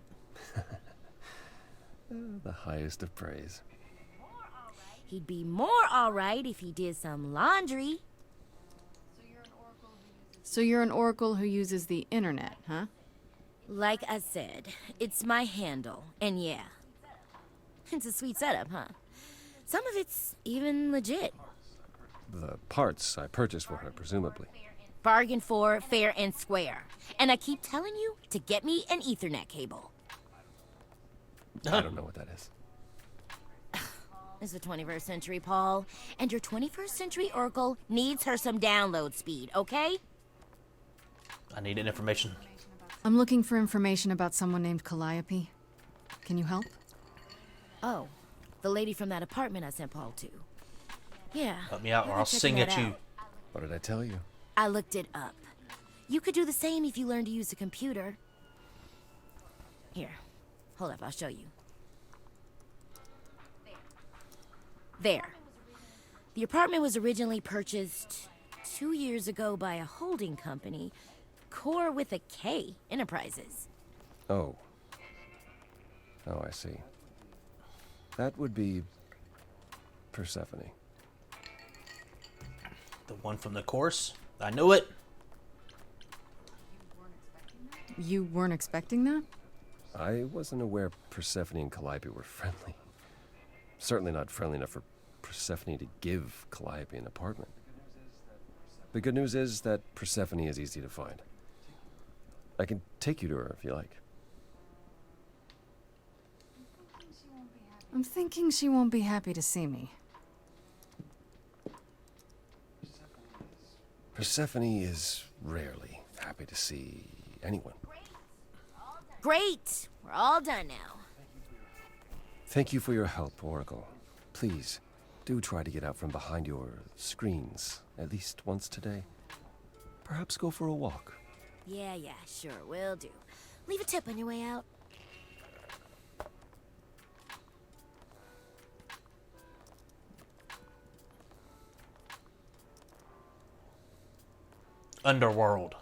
The highest of praise. He'd be more alright if he did some laundry. So you're an oracle who uses the internet, huh? Like I said, it's my handle, and yeah. It's a sweet setup, huh? Some of it's even legit. The parts I purchased for her, presumably. Bargain for, fair and square. And I keep telling you to get me an Ethernet cable. I don't know what that is. It's the 21st century, Paul. And your 21st century Oracle needs her some download speed, okay? I need information. I'm looking for information about someone named Calliope. Can you help? Oh, the lady from that apartment I sent Paul to. Yeah. Help me out or I've been I'll checking sing that at you. out. What did I tell you? I looked it up. You could do the same if you learned to use a computer. Here, hold up, I'll show you. There. The apartment was originally purchased 2 years ago by a holding company, Core with a K Enterprises. Oh. Oh, I see. That would be Persephone. The one from the course? I knew it. You weren't expecting that? I wasn't aware Persephone and Calliope were friendly. Certainly not friendly enough for Persephone to give Calliope an apartment. The good news is that Persephone is easy to find. I can take you to her if you like. I'm thinking she won't be happy to see me. Persephone is rarely happy to see anyone. Great! We're all done now. Thank you for your help, Oracle. Please, do try to get out from behind your screens at least once today. Perhaps go for a walk. Yeah, sure, will do. Leave a tip on your way out. Underworld.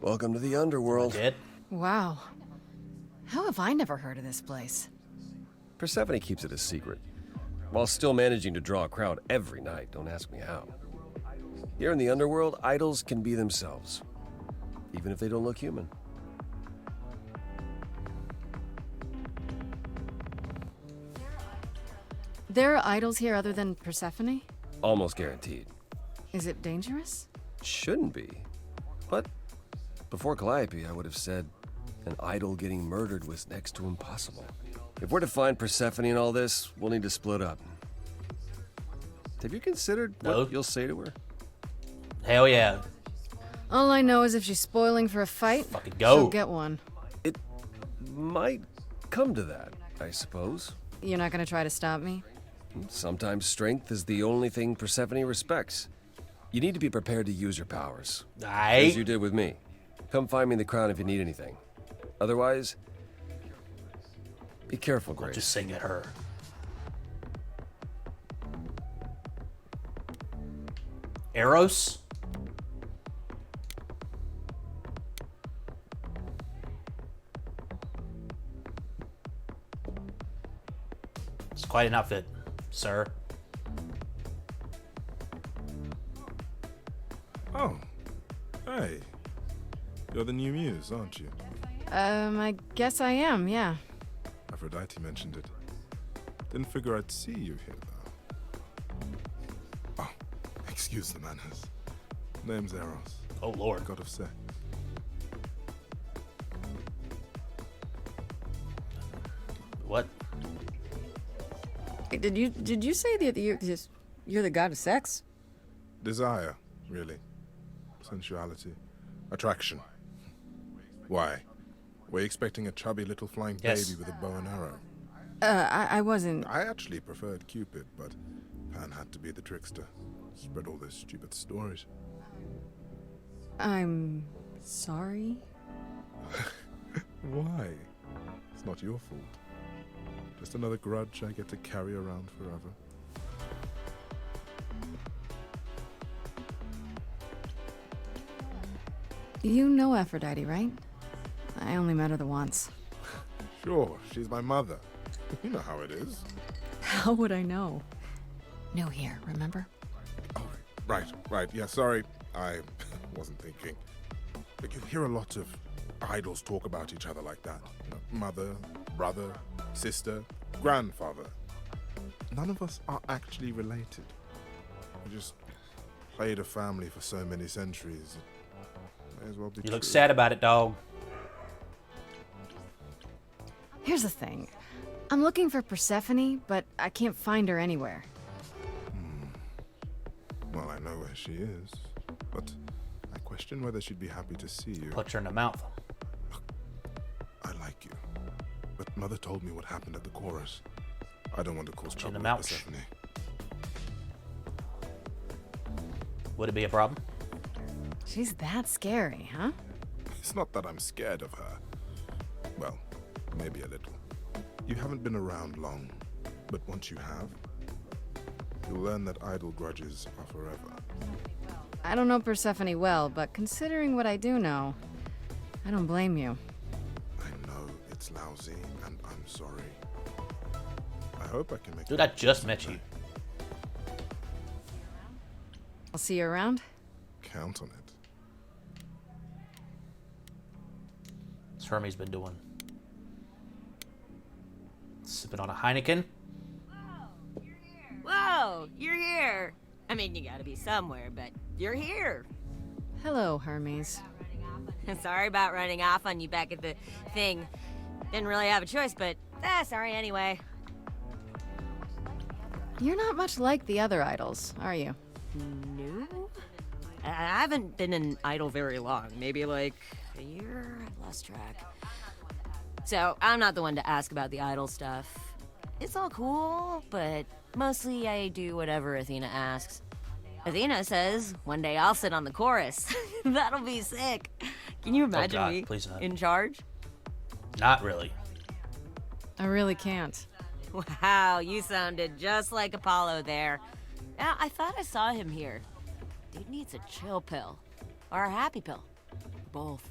Welcome to the underworld. Dead? Wow. How have I never heard of this place? Persephone keeps it a secret, while still managing to draw a crowd every night. Don't ask me how. Here in the underworld, idols can be themselves, even if they don't look human. There are idols here other than Persephone? Almost guaranteed. Is it dangerous? Shouldn't be. But before Calliope, I would have said an idol getting murdered was next to impossible. If we're to find Persephone in all this, we'll need to split up. Have you considered what you'll say to her? Hell yeah. All I know is if she's spoiling for a fight, go. she'll get one. It might come to that, I suppose. You're not gonna try to stop me? Sometimes strength is the only thing Persephone respects. You need to be prepared to use your powers. Aye. As you did with me. Come find me in the crown if you need anything. Otherwise, be careful, Grace. I'll just sing at her. Eros? It's quite an outfit, sir. Oh, hey. You're the new muse, aren't you? I guess I am, yeah. Aphrodite mentioned it. Didn't figure I'd see you here, though. Oh, excuse the manners. Name's Eros. Oh, Lord. God of sex. What? Hey, did you say that you're the god of sex? Desire, really. Sensuality. Attraction. Why? Were you expecting a chubby little flying baby with a bow and arrow? I wasn't... I actually preferred Cupid, but Pan had to be the trickster. Spread all those stupid stories. I'm... sorry? Why? It's not your fault. Just another grudge I get to carry around forever. You know Aphrodite, right? I only met her the once. Sure, she's my mother. You know how it is. How would I know? No here, remember? Oh, right. Yeah, sorry. I wasn't thinking. But you hear a lot of idols talk about each other like that. You know, mother, brother, sister, grandfather. None of us are actually related. We just played a family for so many centuries. May as well be You look true. sad about it, dog. Here's the thing. I'm looking for Persephone, but I can't find her anywhere. Well, I know where she is, but I question whether she'd be happy to see you. Punch her in the mouth. I like you, but Mother told me what happened at the chorus. I don't want to cause trouble the with mouth. Persephone. Would it be a problem? She's that scary, huh? It's not that I'm scared of her. Well, maybe a little. You haven't been around long, but once you have, you'll learn that idle grudges are forever. I don't know Persephone well, but considering what I do know, I don't blame you. I know it's lousy, and I'm sorry. I hope I can make Dude, I just met you. I'll see you around. Count on it. What's Hermes been doing? Sipping on a Heineken? Whoa, you're here. I mean, you gotta be somewhere, but you're here. Hello, Hermes. Sorry about running off on you back at the thing. Didn't really have a choice, but sorry anyway. You're not much like the other idols, are you? No? I haven't been an idol very long. Maybe like a year? I've lost track. So, I'm not the one to ask about the idol stuff. It's all cool, but mostly I do whatever Athena asks. Athena says, one day I'll sit on the chorus. That'll be sick. Can you imagine God, me please not. in charge? Not really. I really can't. Wow, you sounded just like Apollo there. Yeah, I thought I saw him here. Dude needs a chill pill. Or a happy pill. Both.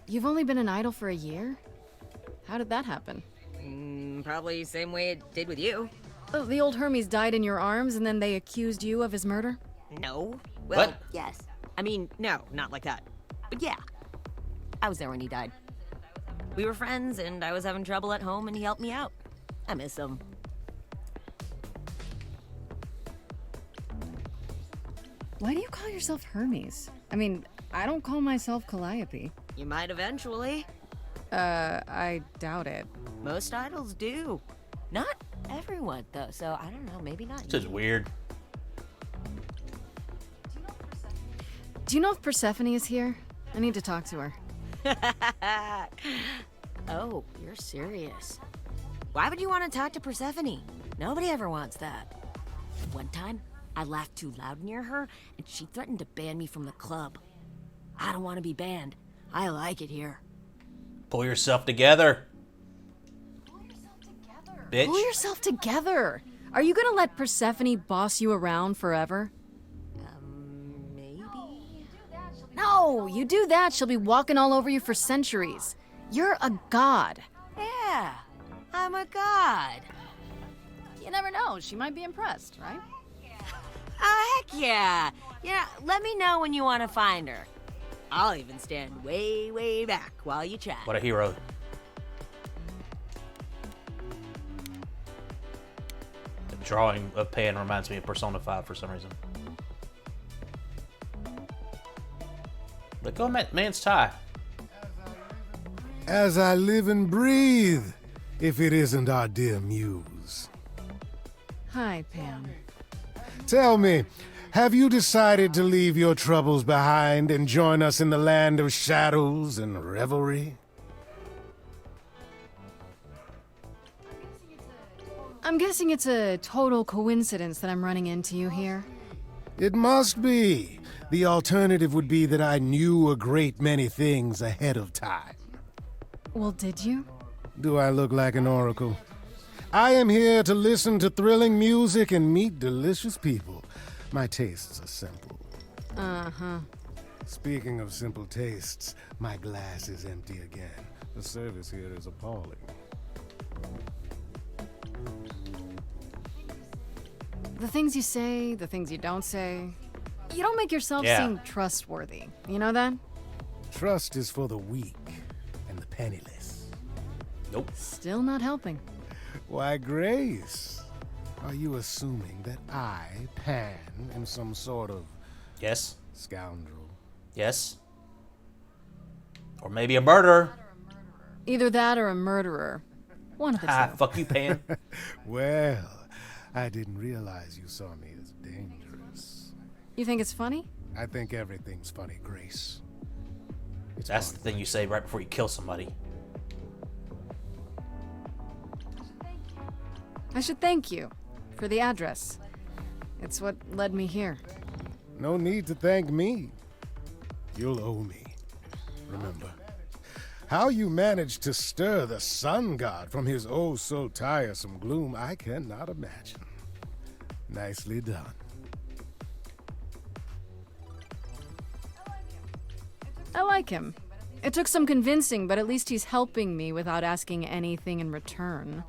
You've only been an idol for a year? How did that happen? Probably same way it did with you. Oh, the old Hermes died in your arms and then they accused you of his murder? No. Well, What? yes. I mean, no, not like that. But yeah. I was there when he died. We were friends, and I was having trouble at home, and he helped me out. I miss him. Why do you call yourself Hermes? I mean, I don't call myself Calliope. You might eventually. I doubt it. Most idols do. Not everyone, though, so I don't know, maybe not. This is weird. Do you know if Persephone is here? I need to talk to her. Oh, you're serious. Why would you want to talk to Persephone? Nobody ever wants that. One time, I laughed too loud near her, and she threatened to ban me from the club. I don't want to be banned. I like it here. Pull yourself together. Bitch. Pull yourself together. Are you gonna let Persephone boss you around forever? Maybe? No, you do that, she'll be walking all over you for centuries. You're a god. Yeah, I'm a god. You never know, she might be impressed, right? Oh, heck yeah. Yeah, let me know when you want to find her. I'll even stand way, way back while you chat. What a hero. The drawing of Pan reminds me of Persona 5 for some reason. Let go of man's tie. As I live and breathe, if it isn't our dear muse. Hi, Pam. Tell me, have you decided to leave your troubles behind and join us in the land of shadows and revelry? I'm guessing it's a total coincidence that I'm running into you here. It must be. The alternative would be that I knew a great many things ahead of time. Well, did you? Do I look like an oracle? I am here to listen to thrilling music and meet delicious people. My tastes are simple. Uh-huh. Speaking of simple tastes, my glass is empty again. The service here is appalling. The things you say, the things you don't say. You don't make yourself seem trustworthy. You know that? Trust is for the weak and the penniless. Nope. Still not helping. Why, Grace, are you assuming that I, Pan, am some sort of... Yes. Scoundrel? Yes. Or maybe a murderer. Either that or a murderer. One of the two. Fuck you, Pan. Well, I didn't realize you saw me as dangerous. You think it's funny? I think everything's funny, Grace. That's the thing you say right before you kill somebody. I should thank you for the address. It's what led me here. No need to thank me. You'll owe me. Remember, how you managed to stir the sun god from his oh so tiresome gloom, I cannot imagine. Nicely done. I like him. It took some convincing, but at least he's helping me without asking anything in return.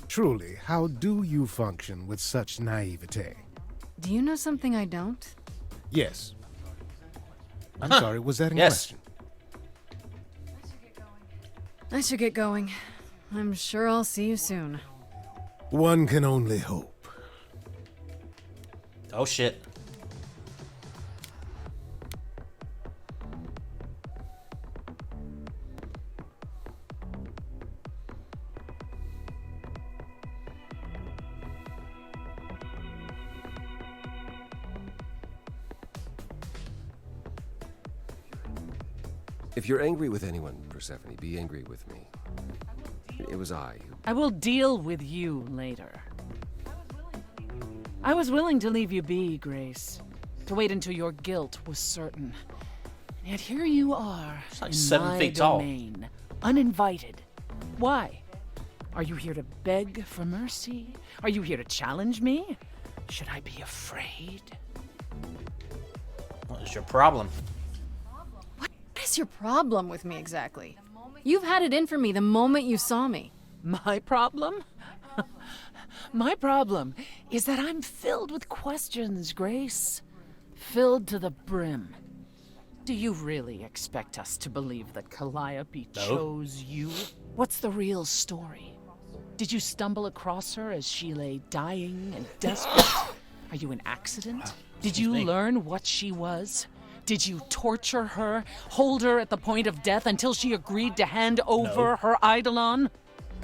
Truly, how do you function with such naivete? Do you know something I don't? Yes. I'm sorry, was that in question? I should get going. I'm sure I'll see you soon. One can only hope. Oh shit. If you're angry with anyone, Persephone, be angry with me. It was I who... I will deal with you later. I was willing to leave you be, Grace. To wait until your guilt was certain. Yet here you are, like in 7 my feet tall. domain, uninvited. Why? Are you here to beg for mercy? Are you here to challenge me? Should I be afraid? What is your problem? What is your problem with me exactly? You've had it in for me the moment you saw me. My problem? My problem is that I'm filled with questions, Grace. Filled to the brim. Do you really expect us to believe that Calliope chose you? What's the real story? Did you stumble across her as she lay dying and desperate? Are you an accident? Did you learn what she was? Did you torture her, hold her at the point of death until she agreed to hand over her Eidolon?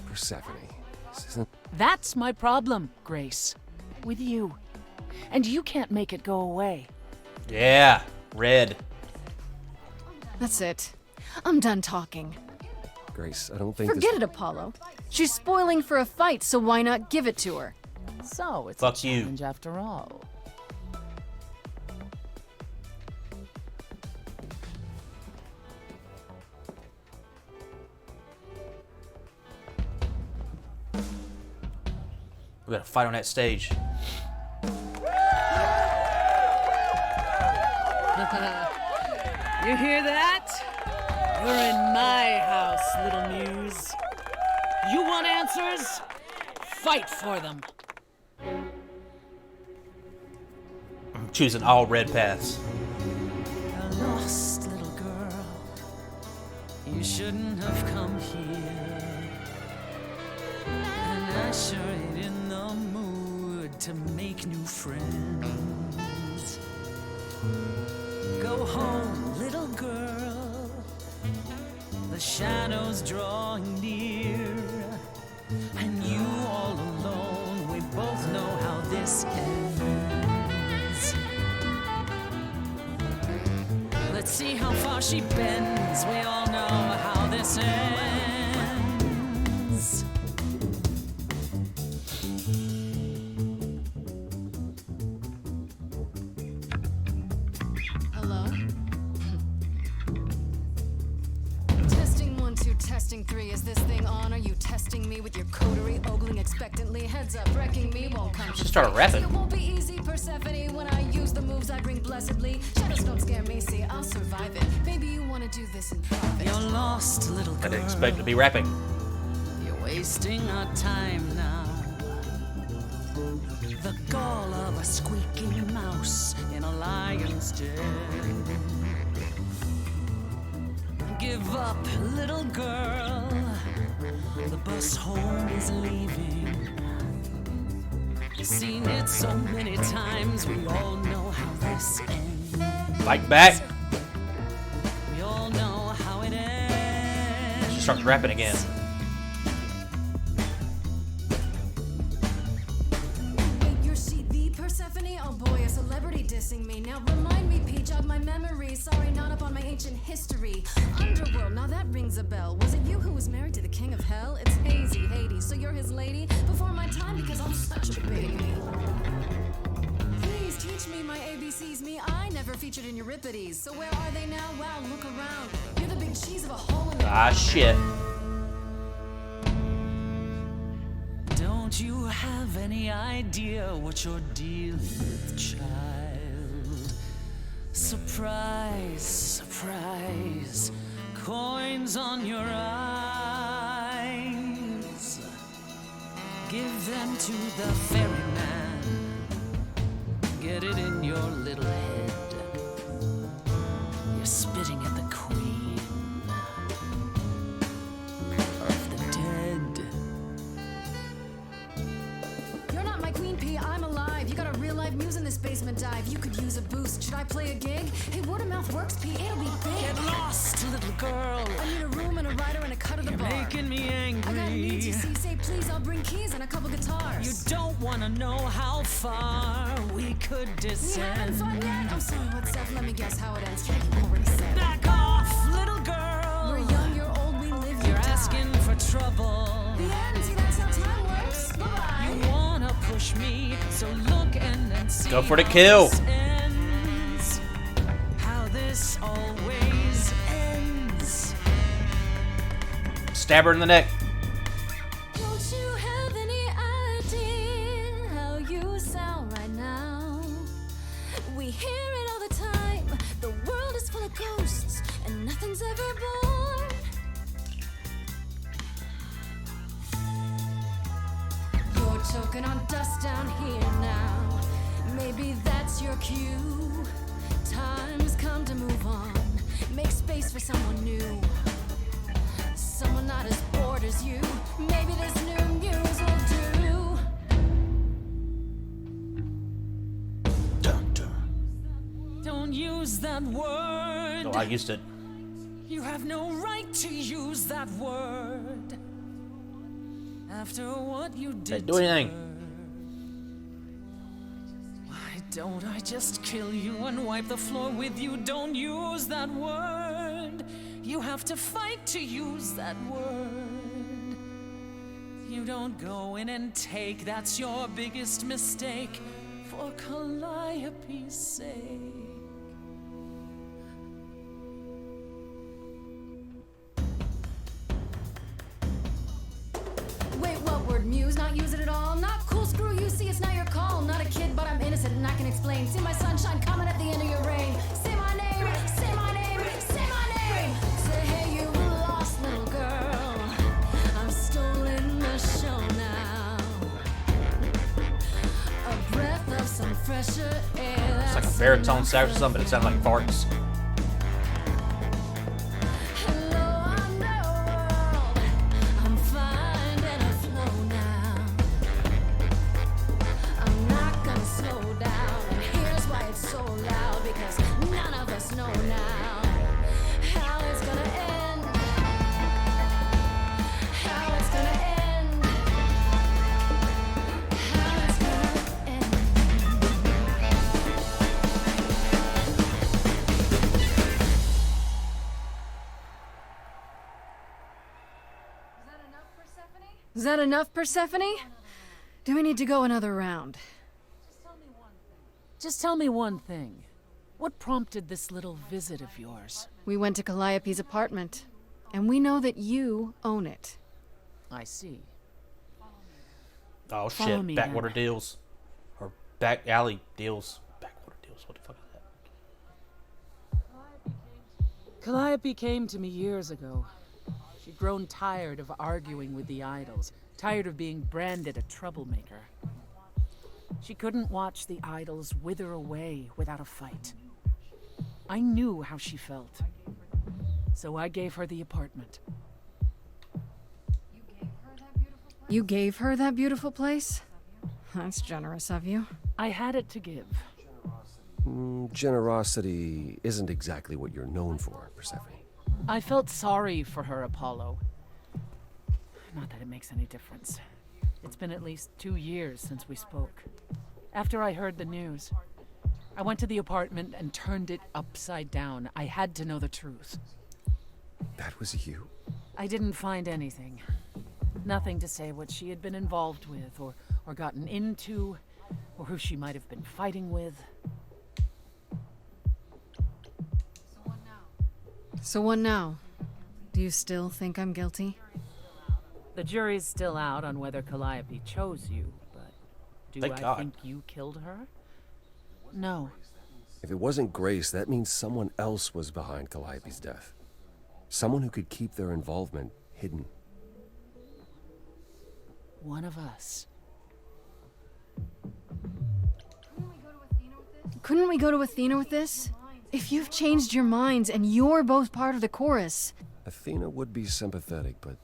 Persephone, this isn't... That's my problem, Grace. With you. And you can't make it go away. Yeah, red. That's it. I'm done talking. Grace, I don't think Forget it, Apollo. She's spoiling for a fight, so why not give it to her? So it's Fuck a you. challenge after all. We gotta fight on that stage. You hear that? You're in my house, little muse. You want answers? Fight for them. I'm choosing all red paths. A lost little girl. You shouldn't have come here. And I sure ain't in the mood to make new friends. Go home, little girl. The shadows drawing near. And you all alone, we both know how this ends. Let's see how far she bends. We all know how this ends. Hello? Testing 1, 2, testing 3. Is this thing on? Are you testing me with your coterie, ogling expectantly? Heads up, wrecking me won't come. She started rapping. It won't be easy, Persephone. When I use the moves I bring blessedly, shadows don't scare me. See, I'll survive it. Maybe you want to do this in private. You're lost, little girl. I didn't expect to be rapping. You're wasting our time now. The gall of a squeaking mouse in a lion's den. Give up, little girl. The bus home is leaving. Seen it so many times, we all know how this ends. Fight back. We all know how it ends. She starts rapping again. Wait, you're she the Persephone? Oh boy, a celebrity dissing me. Now remind me, P, jog my memory. Sorry, not up on my ancient history. Underworld, now that rings a bell. Was it you who was married to the king of hell? It's hazy, Hades, so you're his lady? Before my time, because I'm such a baby. need my ABCs, me, I never featured in Euripides. So where are they now? Wow, look around. You're the big cheese of a hole in the Ah, shit. Don't you have any idea what you're dealing with, child? Surprise, surprise, coins on your eyes. Give them to the ferryman. Get it in your little head. You're spitting at the queen of the dead. You're not my queen pea, I'm alive. You got a real live muse in this basement dive. You could use a boost. Should I play a gig? Hey, word of mouth works, Pea. It'll be big. Get lost, little girl. I need a room and a rider and a cut of the You're bar. making me angry. I got needs, you see. Say please, I'll bring keys and a couple guitars. You don't want to know how far we could We descend. haven't fun yet? I'm sorry, what's up? Let me guess how it ends. Frank, you already said. Back off, little girl. We're young, you're old, we live, you You're die. asking for trouble. The end, see, that's how time works. Bye-bye. You wanna push me, so look and see. Go for the how kill. this ends. How this always ends. Stab her in the neck. Don't you have any idea how you sound right now? We hear it all the time. The world is full of ghosts, and nothing's ever born. You're choking on dust down here now. Maybe that's your cue. Time's come to move on. Make space for someone new. Someone not as bored as you. Maybe this new muse will do. Don't use that word. Oh, I used it. You have no right to use that word. After what you did Didn't do anything. to her. Why don't I just kill you and wipe the floor with you? Don't use that word. You have to fight to use that word. You don't go in and take. That's your biggest mistake. For Calliope's sake. Wait, what word? Muse? Not use it at all? Not cool, screw you. See, it's not your call. Not a kid, but I'm innocent and I can explain. See my sunshine coming at the end of your rain. Say my name, say my name, say my name. Say, hey, you lost little girl. I'm stolen the show now. A breath of some fresher air. It's like a baritone sax or something, but it sounds like farts. I'm finding a flow now. I'm not gonna slow down, and here's why it's so loud. Because none of us know now how it's gonna end. How it's gonna end. How it's gonna end. Is that enough, Persephone? Do we need to go another round? Just tell me one thing. What prompted this little visit of yours? We went to Calliope's apartment, and we know that you own it. I see. Oh Follow shit! me, Backwater then. deals, or back alley deals. Backwater deals. What the fuck is that? Calliope came to me years ago. She'd grown tired of arguing with the idols, tired of being branded a troublemaker. She couldn't watch the idols wither away without a fight. I knew how she felt, so I gave her the apartment. You gave her that beautiful place? That's generous of you. I had it to give. Generosity isn't exactly what you're known for, Persephone. I felt sorry for her, Apollo. Not that it makes any difference. It's been at least 2 years since we spoke. After I heard the news, I went to the apartment and turned it upside down. I had to know the truth. That was you? I didn't find anything. Nothing to say what she had been involved with, or gotten into, or who she might have been fighting with. So what now? Do you still think I'm guilty? The jury's still out on whether Calliope chose you, but do Thank I God. think you killed her? No. If it wasn't Grace, that means someone else was behind Calliope's death. Someone who could keep their involvement hidden. One of us. Couldn't we go to Athena with this? If you've changed your minds and you're both part of the chorus. Athena would be sympathetic, but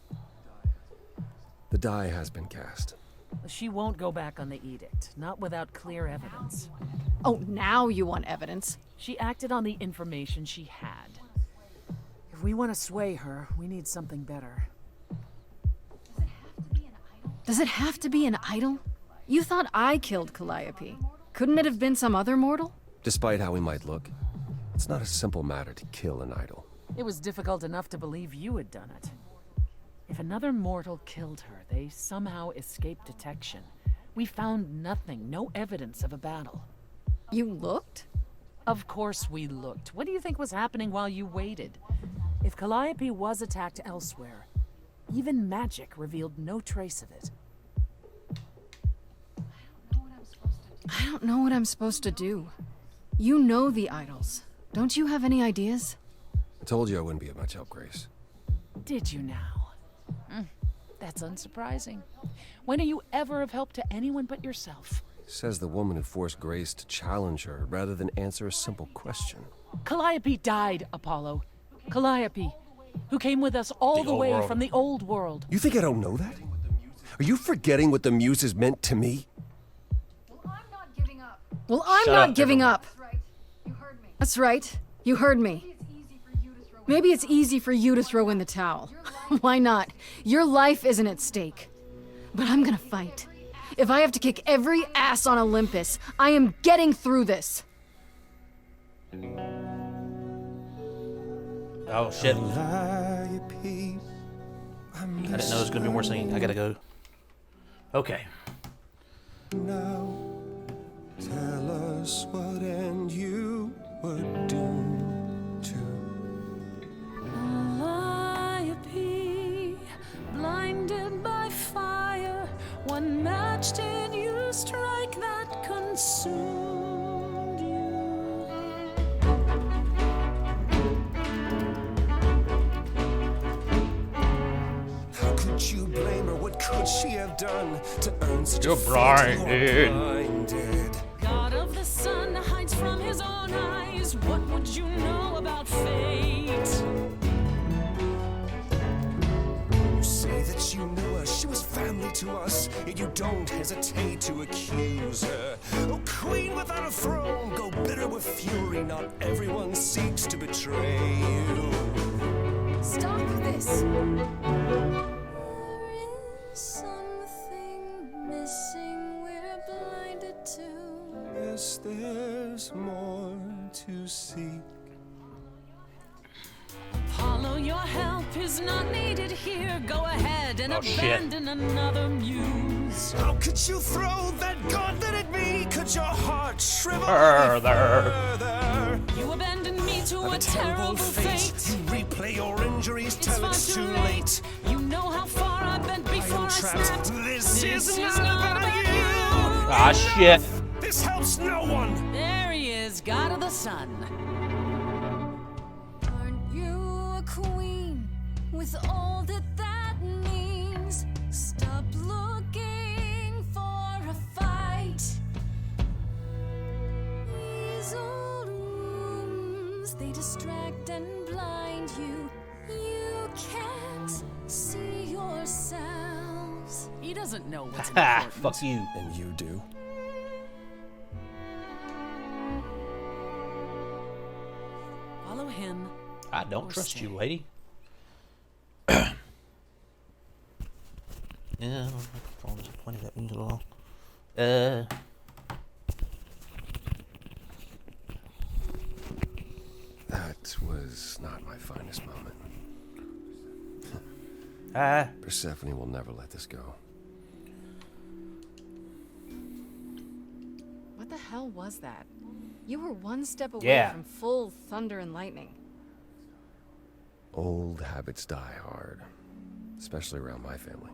the die has been cast. She won't go back on the edict, not without clear evidence. Oh, now you want evidence. She acted on the information she had. If we want to sway her, we need something better. Does it have to be an idol? You thought I killed Calliope. Couldn't it have been some other mortal? Despite how we might look, it's not a simple matter to kill an idol. It was difficult enough to believe you had done it. If another mortal killed her, they somehow escaped detection. We found nothing, no evidence of a battle. You looked? Of course we looked. What do you think was happening while you waited? If Calliope was attacked elsewhere, even magic revealed no trace of it. I don't know what I'm supposed to do. You know the idols. Don't you have any ideas? I told you I wouldn't be of much help, Grace. Did you now? That's unsurprising. When are you ever of help to anyone but yourself? Says the woman who forced Grace to challenge her rather than answer a simple question. Calliope died, Apollo. Calliope, who came with us all the way from the old world. You think I don't know that? Are you forgetting what the Muses meant to me? Well, I'm not giving up. That's right. You heard me. Maybe it's easy for you to throw in the towel. Why not? Your life isn't at stake. But I'm gonna fight. If I have to kick every ass on Olympus, I am getting through this. Oh shit. I didn't know there was gonna be more singing. I gotta go. Okay. Now, tell us what and you would do to Calliope, blinded by fire, one match did you strike that consumed you. How could you blame her? What could she have done to earn such You're a fate? blinded. Blinded. God of the sun hides from his own eyes. What would you know about fate? You say that you knew her, she was family to us, yet you don't hesitate to accuse her. Oh, queen without a throne, go bitter with fury. Not everyone seeks to betray you. Stop this. Something missing, we're blinded to. Yes, there's more to seek. Apollo, your help is not needed here. Go ahead and Oh, shit. abandon another muse. How could you throw that gauntlet at me? Could your heart shrivel Further. further? You abandoned me to Of a terrible fate. You replay your injuries It's till far it's too too late. late. You know how far I bent before I trapped. snapped. This is not not about you. Ah shit. This helps no one. There he is, God of the sun. Aren't you a queen with all that that means? Stop looking for a fight. These old wounds, they distract and blind you. You can't see yourselves. He doesn't know what's Ha! important. Fuck you. And you do? Follow him. I don't Or trust stay. you, lady. Yeah, I don't know if I'm disappointed that means at all. That was not my finest moment. Persephone will never let this go. What the hell was that? You were one step away Yeah. from full thunder and lightning. Old habits die hard, especially around my family.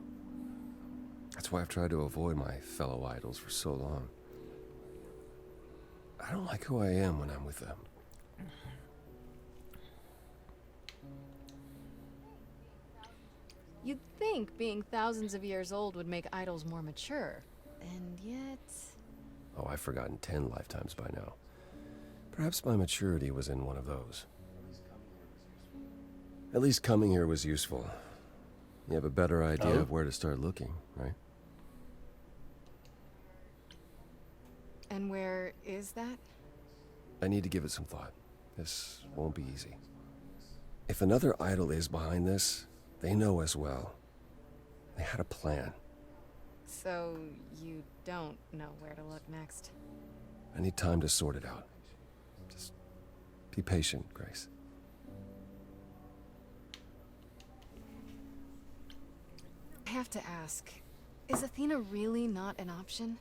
That's why I've tried to avoid my fellow idols for so long. I don't like who I am when I'm with them. You'd think being thousands of years old would make idols more mature, and yet... Oh, I've forgotten 10 lifetimes by now. Perhaps my maturity was in one of those. At least coming here was useful. You have a better idea of where to start looking, right? And where is that? I need to give it some thought. This won't be easy. If another idol is behind this, they know as well. They had a plan. So you don't know where to look next. I need time to sort it out. Just be patient, Grace. I have to ask, is Athena really not an option?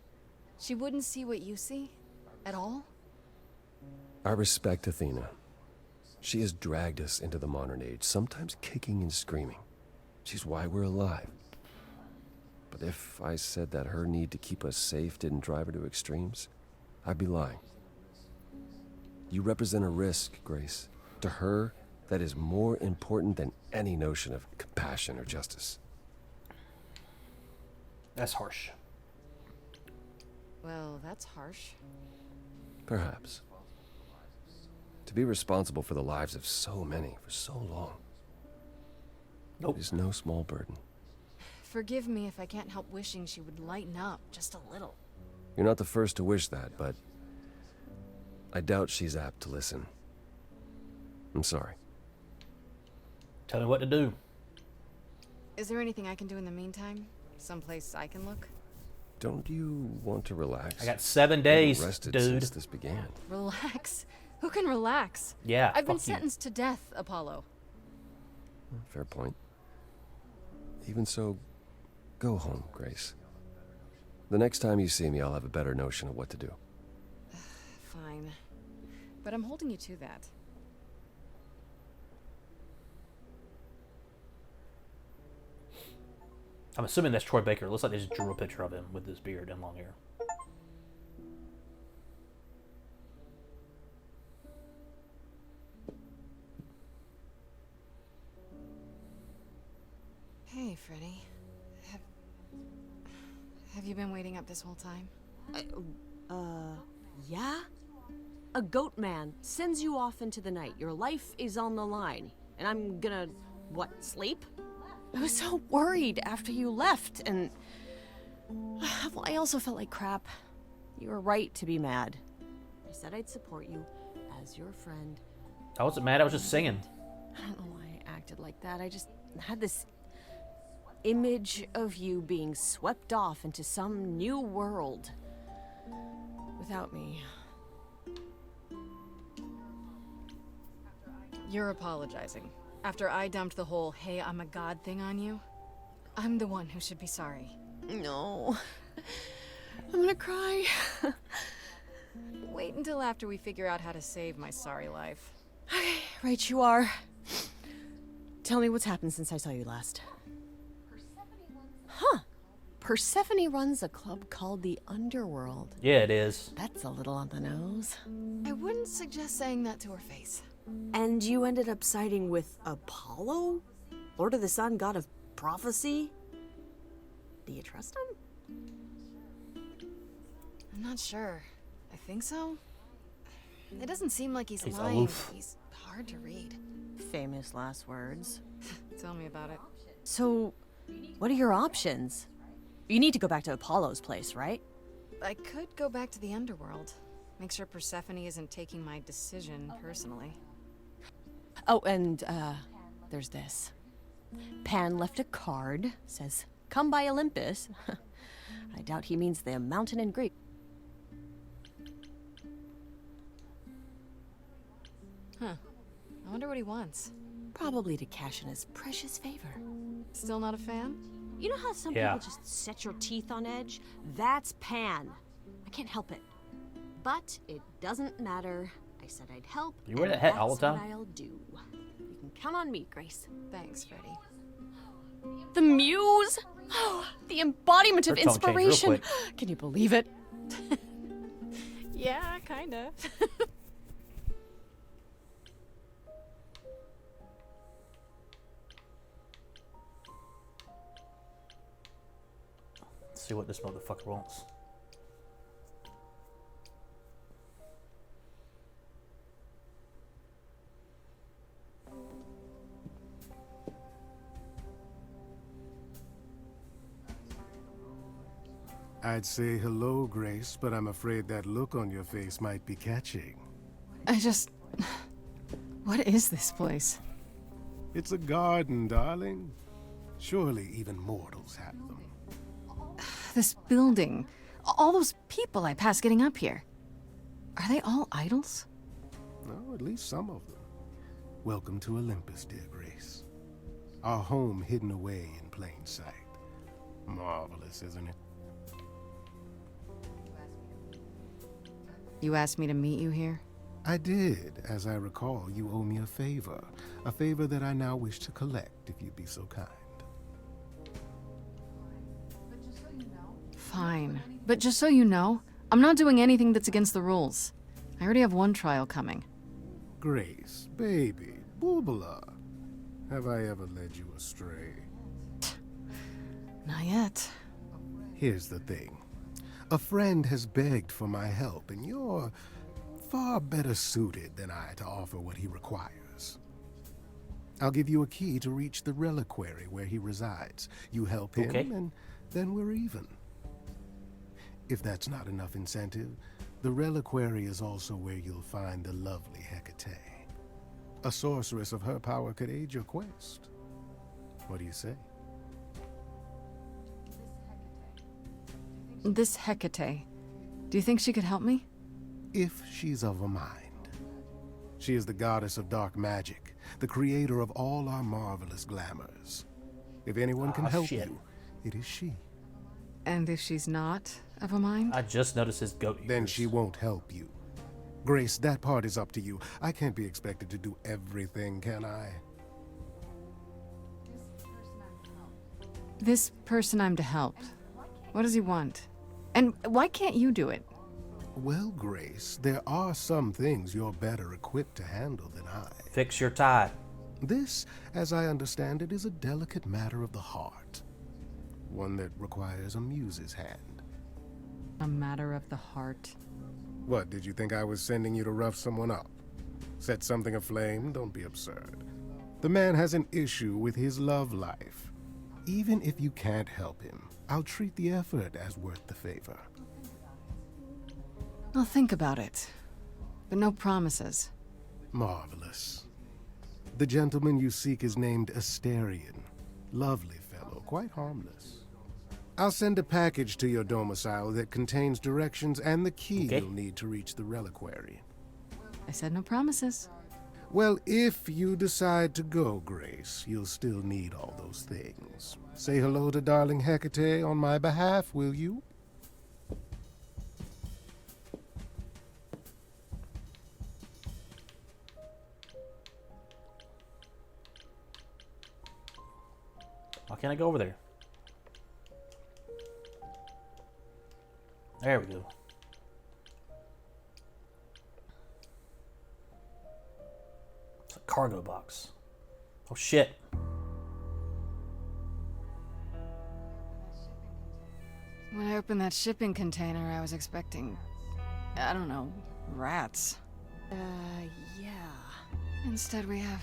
She wouldn't see what you see? At all? I respect Athena. She has dragged us into the modern age, sometimes kicking and screaming. She's why we're alive. But if I said that her need to keep us safe didn't drive her to extremes, I'd be lying. You represent a risk, Grace. To her, that is more important than any notion of compassion or justice. That's harsh. Well, that's harsh. Perhaps. To be responsible for the lives of so many for so long. It is no small burden. Forgive me if I can't help wishing she would lighten up just a little. You're not the first to wish that, but I doubt she's apt to listen. I'm sorry. Tell me what to do. Is there anything I can do in the meantime? Someplace I can look? Don't you want to relax? I got 7 days, You've rested dude. Since this began. Relax? Who can relax? Yeah, I've been fuck you. sentenced to death, Apollo. Fair point. Even so, go home, Grace. The next time you see me, I'll have a better notion of what to do. Fine. But I'm holding you to that. I'm assuming that's Troy Baker. It looks like they just drew a picture of him with his beard and long hair. Hey, Freddy. Have you been waiting up this whole time? Yeah? A goat man sends you off into the night. Your life is on the line. And I'm gonna, what, sleep? I was so worried after you left, and... well, I also felt like crap. You were right to be mad. I said I'd support you as your friend. I wasn't mad, I was just singing. I don't know why I acted like that. I just had this image of you being swept off into some new world without me. You're apologizing. After I dumped the whole, hey, I'm a god thing on you, I'm the one who should be sorry. No. I'm gonna cry. Wait until after we figure out how to save my sorry life. Okay, right you are. Tell me what's happened since I saw you last. Huh. Persephone runs a club called the Underworld. Yeah, it is. That's a little on the nose. I wouldn't suggest saying that to her face. And you ended up siding with Apollo? Lord of the Sun, god of prophecy? Do you trust him? I'm not sure. I think so. It doesn't seem like he's He's lying. aloof. He's hard to read. Famous last words. Tell me about it. So, what are your options? You need to go back to Apollo's place, right? I could go back to the underworld. Make sure Persephone isn't taking my decision personally. Oh, and, there's this. Pan left a card, says, come by Olympus. I doubt he means the mountain in Greek. Huh. I wonder what he wants. Probably to cash in his precious favor. Still not a fan? You know how some Yeah. people just set your teeth on edge? That's Pan. I can't help it. But it doesn't matter. I said I'd help. You wear and that hat all the that's time? what I'll do. You can Count on me, Grace. Thanks, Freddy. The muse! Oh, the embodiment of Her tone changed real inspiration! quick. Can you believe it? Yeah, kinda. Let's see what this motherfucker wants. I'd say hello, Grace, but I'm afraid that look on your face might be catching. What is this place? It's a garden, darling. Surely even mortals have them. This building. All those people I pass getting up here. Are they all idols? No, at least some of them. Welcome to Olympus, dear Grace. Our home hidden away in plain sight. Marvelous, isn't it? You asked me to meet you here? I did. As I recall, you owe me a favor. A favor that I now wish to collect, if you'd be so kind. Fine. But just so you know, I'm not doing anything that's against the rules. I already have one trial coming. Grace, baby, Boobala. Have I ever led you astray? Not yet. Here's the thing. A friend has begged for my help, and you're far better suited than I to offer what he requires. I'll give you a key to reach the reliquary where he resides. You help him, and then we're even. If that's not enough incentive, the reliquary is also where you'll find the lovely Hecate. A sorceress of her power could aid your quest. What do you say? This Hecate. Do you think she could help me? If she's of a mind. She is the goddess of dark magic, the creator of all our marvelous glamours. If anyone can help you, it is she. And if she's not of a mind? I just noticed his goat ears. Then she won't help you. Grace, that part is up to you. I can't be expected to do everything, can I? This person I'm to help. What does he want? And why can't you do it? Well, Grace, there are some things you're better equipped to handle than I. Fix your tie. This, as I understand it, is a delicate matter of the heart. One that requires a muse's hand. A matter of the heart. What, did you think I was sending you to rough someone up? Set something aflame? Don't be absurd. The man has an issue with his love life. Even if you can't help him, I'll treat the effort as worth the favor. I'll think about it. But no promises. Marvelous. The gentleman you seek is named Asterion. Lovely fellow, quite harmless. I'll send a package to your domicile that contains directions and the key you'll need to reach the reliquary. I said no promises. Well, if you decide to go, Grace, you'll still need all those things. Say hello to darling Hecate on my behalf, will you? Why can't I go over there? There we go. It's a cargo box. Oh shit. When I opened that shipping container, I was expecting, I don't know, rats. Yeah. Instead we have...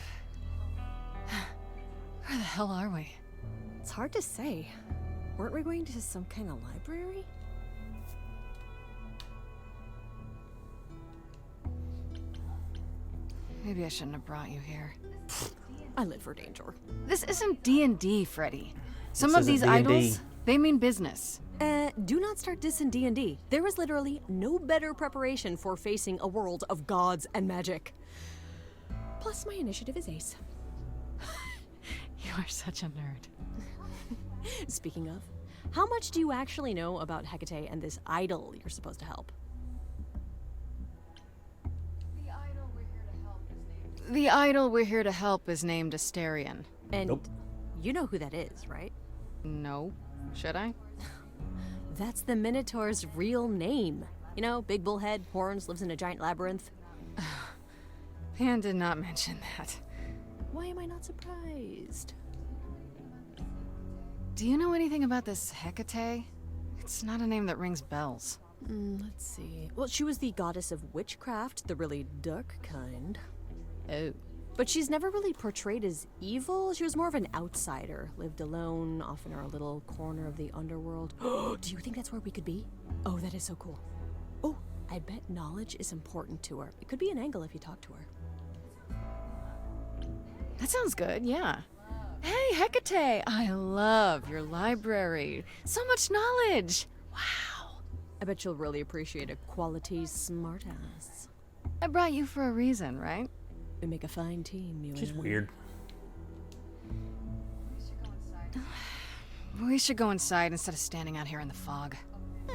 Where the hell are we? It's hard to say. Weren't we going to some kind of library? Maybe I shouldn't have brought you here. I live for danger. This isn't D&D, Freddy. Some This of these isn't D&D. idols, they mean business. Do not start dissing D&D. There is literally no better preparation for facing a world of gods and magic. Plus, my initiative is ace. You are such a nerd. Speaking of, how much do you actually know about Hecate and this idol you're supposed to help? The idol we're here to help is named Asterion. And you know who that is, right? No. Should I? That's the Minotaur's real name. You know, big bullhead, horns, lives in a giant labyrinth. Pan did not mention that. Why am I not surprised? Do you know anything about this Hecate? It's not a name that rings bells. Let's see. Well, she was the goddess of witchcraft, the really dark kind. Oh. But she's never really portrayed as evil. She was more of an outsider. Lived alone, off in her little corner of the underworld. Do you think that's where we could be? Oh, that is so cool. Oh, I bet knowledge is important to her. It could be an angle if you talk to her. That sounds good, yeah. Hey, Hecate! I love your library. So much knowledge! Wow. I bet you'll really appreciate a quality smartass. I brought you for a reason, right? We make a fine team, you She's and I. weird. We should go inside instead of standing out here in the fog.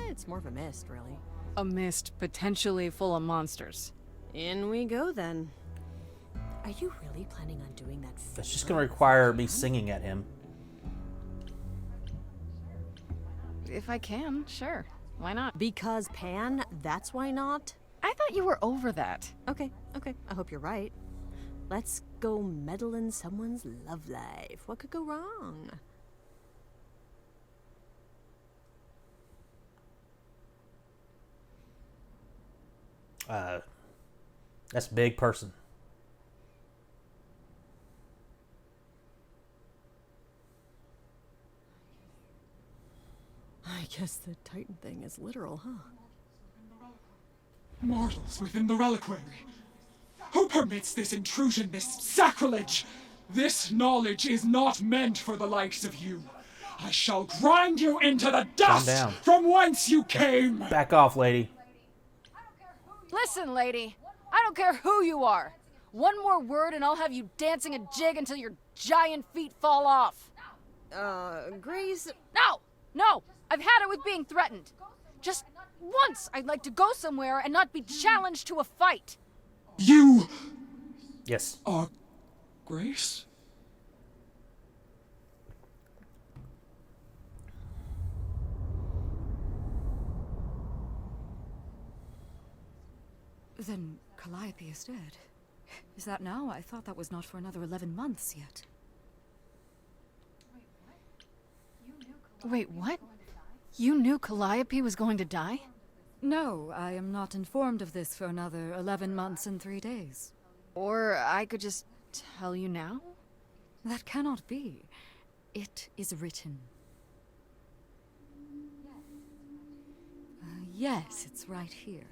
It's more of a mist, really. A mist potentially full of monsters. In we go, then. Are you really planning on doing that? That's just gonna require me singing at him. If I can, sure. Why not? Because Pan, that's why not? I thought you were over that. Okay. I hope you're right. Let's go meddle in someone's love life. What could go wrong? That's a big person. I guess the Titan thing is literal, huh? Mortals within the reliquary. Who permits this intrusion, this sacrilege? This knowledge is not meant for the likes of you. I shall grind you into the dust down. from whence you came. Back off, lady. Listen, lady. I don't care who you are. One more word and I'll have you dancing a jig until your giant feet fall off. Grace... No! I've had it with being threatened. Just once I'd like to go somewhere and not be challenged to a fight. You... Yes. are Grace? Then Calliope is dead. Is that now? I thought that was not for another 11 months yet. Wait, what? You knew Calliope was going to die? No, I am not informed of this for another 11 months and 3 days. Or I could just tell you now? That cannot be. It is written. Yes, it's right here.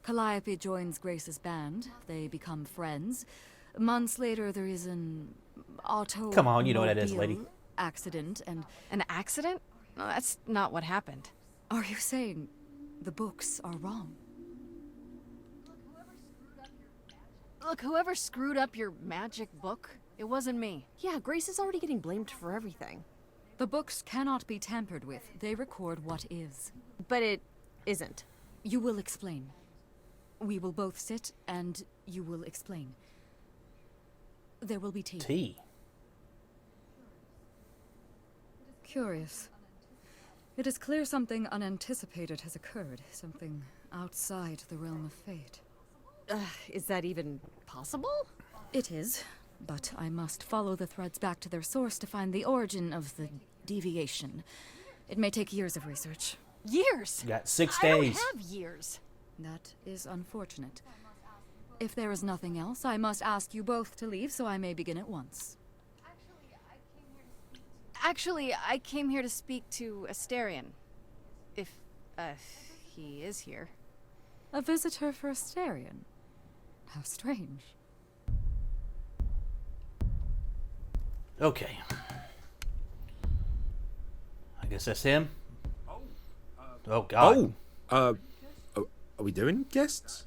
Calliope joins Grace's band. They become friends. Months later, there is an automobile Come on, you know what that is, lady. accident, and... An accident? No, that's not what happened. Are you saying the books are wrong? Look, whoever screwed up your magic book, it wasn't me. Yeah, Grace is already getting blamed for everything. The books cannot be tampered with. They record what is. But it isn't. You will explain. We will both sit, and you will explain. There will be tea. Tea? Curious. It is clear something unanticipated has occurred. Something outside the realm of fate. Is that even possible? It is, but I must follow the threads back to their source to find the origin of the deviation. It may take years of research. Years? You got 6 I days. don't have years. That is unfortunate. If there is nothing else, I must ask you both to leave so I may begin at once. Actually, I came here to speak to Asterion. If, he is here. A visitor for Asterion? How strange. Okay. I guess that's him. Oh, God. Are we doing guests?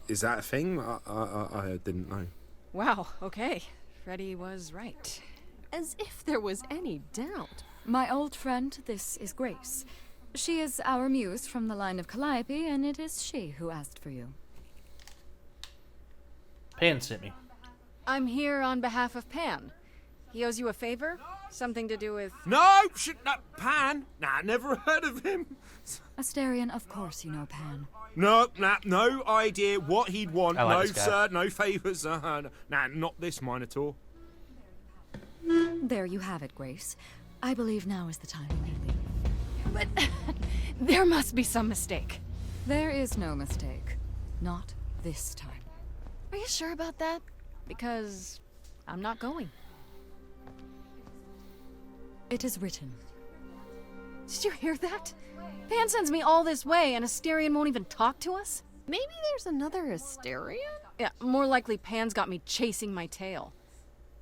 Is that a thing? I didn't know. Wow, okay. Freddy was right. As if there was any doubt. My old friend, this is Grace. She is our muse from the line of Calliope, and it is she who asked for you. Pan sent me. I'm here on behalf of Pan. He owes you a favor? Something to do with... No, Pan. Nah, never heard of him. Asterion, of course you know Pan. No idea what he'd want. I like No, this guy. sir, no favours. Nah, not this Minotaur. There you have it, Grace. I believe now is the time we leave. But there must be some mistake. There is no mistake. Not this time. Are you sure about that? Because I'm not going. It is written. Did you hear that? Pan sends me all this way and Asterion won't even talk to us? Maybe there's another Asterion? Yeah, more likely Pan's got me chasing my tail.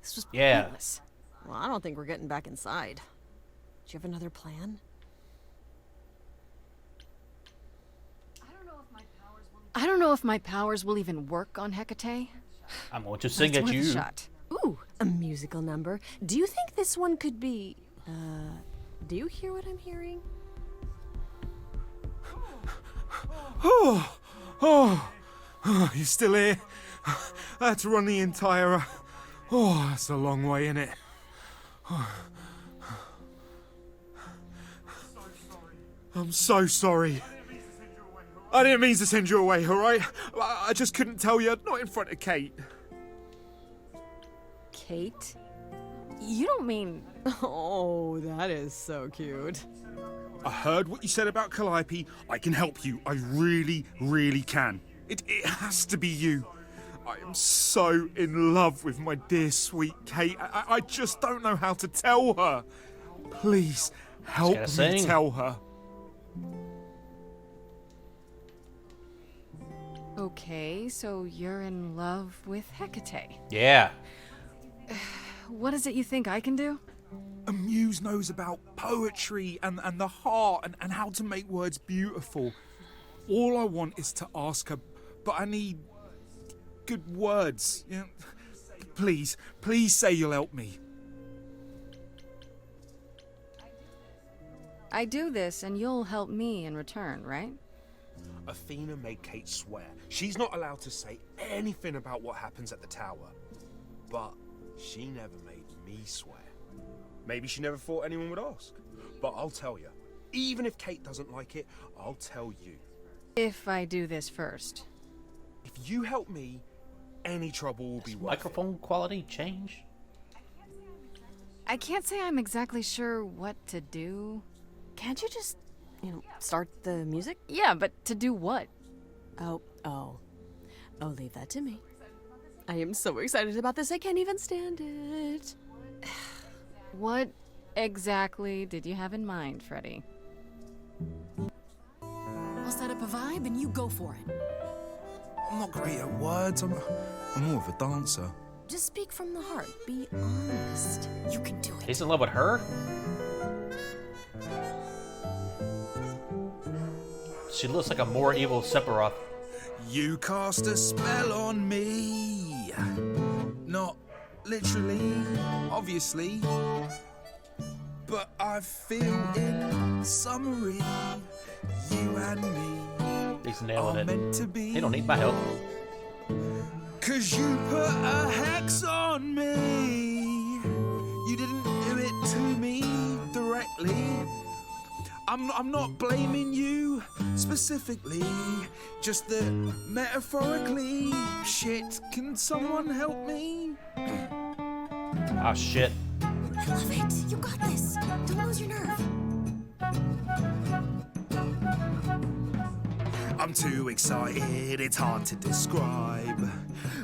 This was Yeah. pointless. Well, I don't think we're getting back inside. Do you have another plan? I don't know if my powers will even work on Hecate. I'm going to sing It's at worth a you. shot. Ooh, a musical number. Do you think this one could be... do you hear what I'm hearing? Oh, you're still here? I had to run the entire... Oh, that's a long way, innit? I'm so sorry. I didn't mean to send you away, alright? I just couldn't tell you, not in front of Kate. Kate? You don't mean... Oh, that is so cute. I heard what you said about Calliope. I can help you. I really, really can. It has to be you. I am so in love with my dear sweet Kate. I just don't know how to tell her. Please help me sing. tell her. Okay, so you're in love with Hecate. Yeah. What is it you think I can do? A muse knows about poetry and the heart and how to make words beautiful. All I want is to ask her, but I need good words. You know, please say you'll help me. I do this and you'll help me in return, right? Athena made Kate swear she's not allowed to say anything about what happens at the tower. But she never made me swear. Maybe she never thought anyone would ask. But I'll tell you, even if Kate doesn't like it, I'll tell you. If I do this first. If you help me, any trouble will be worth Microphone quality change? I can't say I'm exactly sure what to do. Can't you just, start the music? Yeah, but to do what? Oh, leave that to me. I am so excited about this, I can't even stand it. What exactly did you have in mind, Freddy? I'll set up a vibe and you go for it. I'm not great at words. I'm more of a dancer. Just speak from the heart. Be honest. You can do it. He's in love with her? She looks like a more evil Sephiroth. You cast a spell on me. Not literally, obviously. But I feel in summary, you and me He's nailing are it. meant to be. He don't need my help. 'Cause you put a hex on me. You didn't do it to me directly. I'm not blaming you specifically, just that metaphorically. Shit, can someone help me? Ah, shit. I love it. You got this. Don't lose your nerve. I'm too excited, it's hard to describe.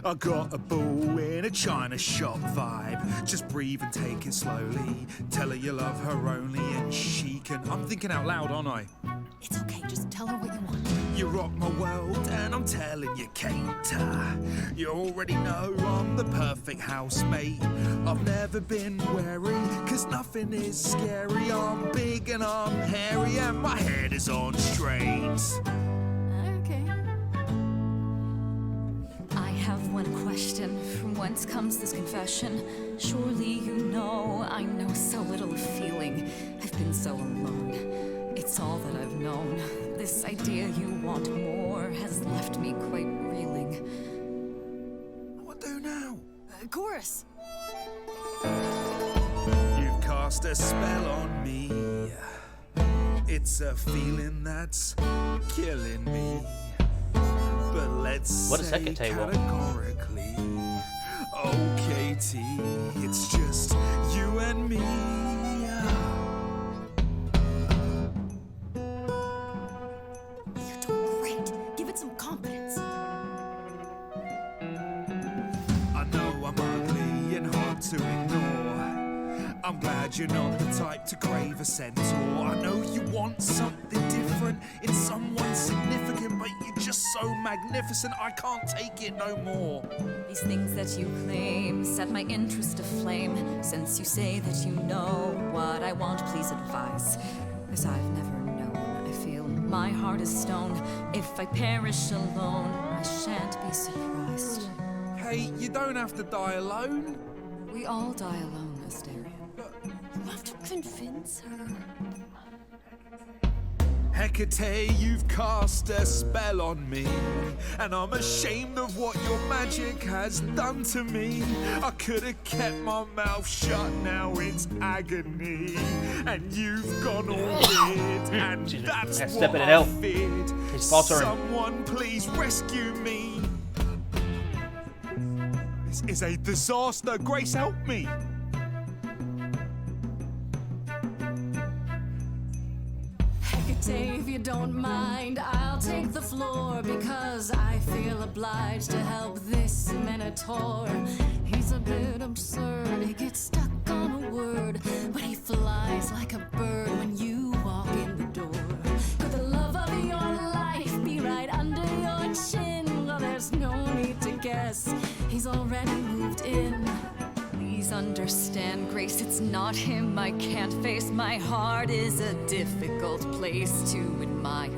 I got a ball in a china shop vibe. Just breathe and take it slowly. Tell her you love her only and she can... I'm thinking out loud, aren't I? It's okay. Just tell her what you want. You rock my world and I'm telling you, Kate. You already know I'm the perfect housemate. I've never been wary, 'cause nothing is scary. I'm big and I'm hairy and my head is on straight. Okay. I have one question. From whence comes this confession? Surely you know I know so little of feeling. I've been so alone. It's all that I've known. This idea you want more has left me quite reeling. Chorus. You've cast a spell on me. It's a feeling that's killing me. But let's What is say Hecate want? categorically, oh Katie, it's just you and me. You're doing great. Give it some confidence. I know I'm ugly and hard to ignore. I'm glad you're not the type to crave a centaur. I know you want something different in someone significant, but you're just so magnificent I can't take it no more. These things that you claim set my interest aflame. Since you say that you know what I want, please advise. As I've never known, I feel my heart is stone. If I perish alone, I shan't be surprised. Hey, you don't have to die alone. We all die alone, Asterion. You have to convince her. Hecate, you've cast a spell on me, and I'm ashamed of what your magic has done to me. I could have kept my mouth shut, now it's agony, and you've gone all weird, and that's what I feared. Someone please rescue me. This is a disaster. Grace, help me. Hecate, if you don't mind, I'll take the floor because I feel obliged to help this minotaur. He's a bit absurd, he gets stuck on a word, but he flies like a bird when you walk in the door. Could the love of your life be right under your chin? Well, there's no need to guess, he's already moved in. Please understand, Grace, it's not him I can't face. My heart is a difficult place to admire.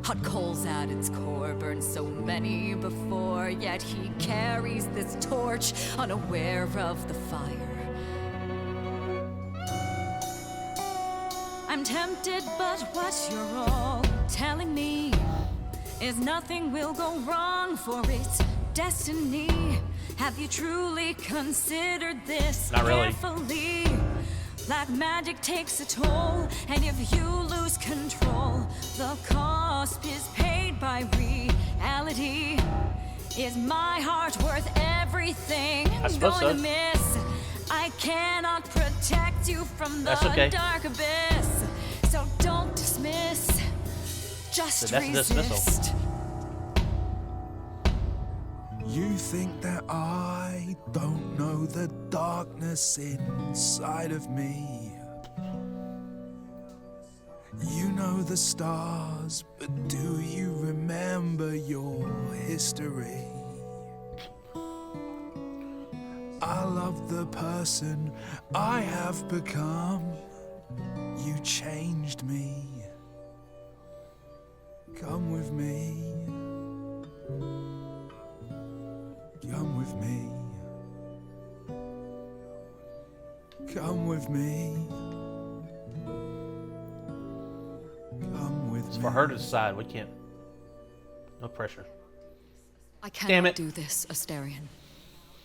Hot coals at its core, burned so many before, yet he carries this torch, unaware of the fire. I'm tempted, but what you're all telling me is nothing will go wrong, for it's destiny. Have you truly considered this carefully? Black magic takes a toll, and if you lose control, the cost is paid by reality. Is my heart worth everything? I suppose Going so. to miss? I cannot protect you from the dark abyss. So don't dismiss, just So that's a dismissal. resist. You think that I don't know the darkness inside of me. You know the stars, but do you remember your history? I love the person I have become. You changed me. Come with me. Come with me. Come with me. Come with It's me. for her to decide. We can't. No pressure. I Damn cannot it. do this, Asterion.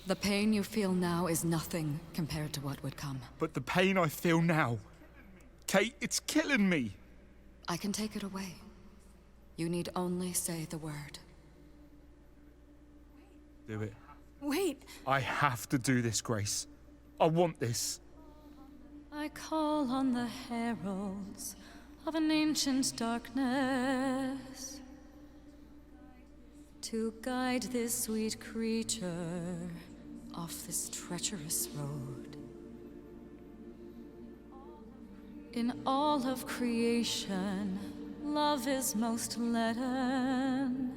The pain you feel now is nothing compared to what would come. But the pain I feel now, Kate, it's killing me. I can take it away. You need only say the word. Do it. Wait. I have to do this, Grace. I want this. I call on the heralds of an ancient darkness to guide this sweet creature off this treacherous road. In all of creation, love is most leaden.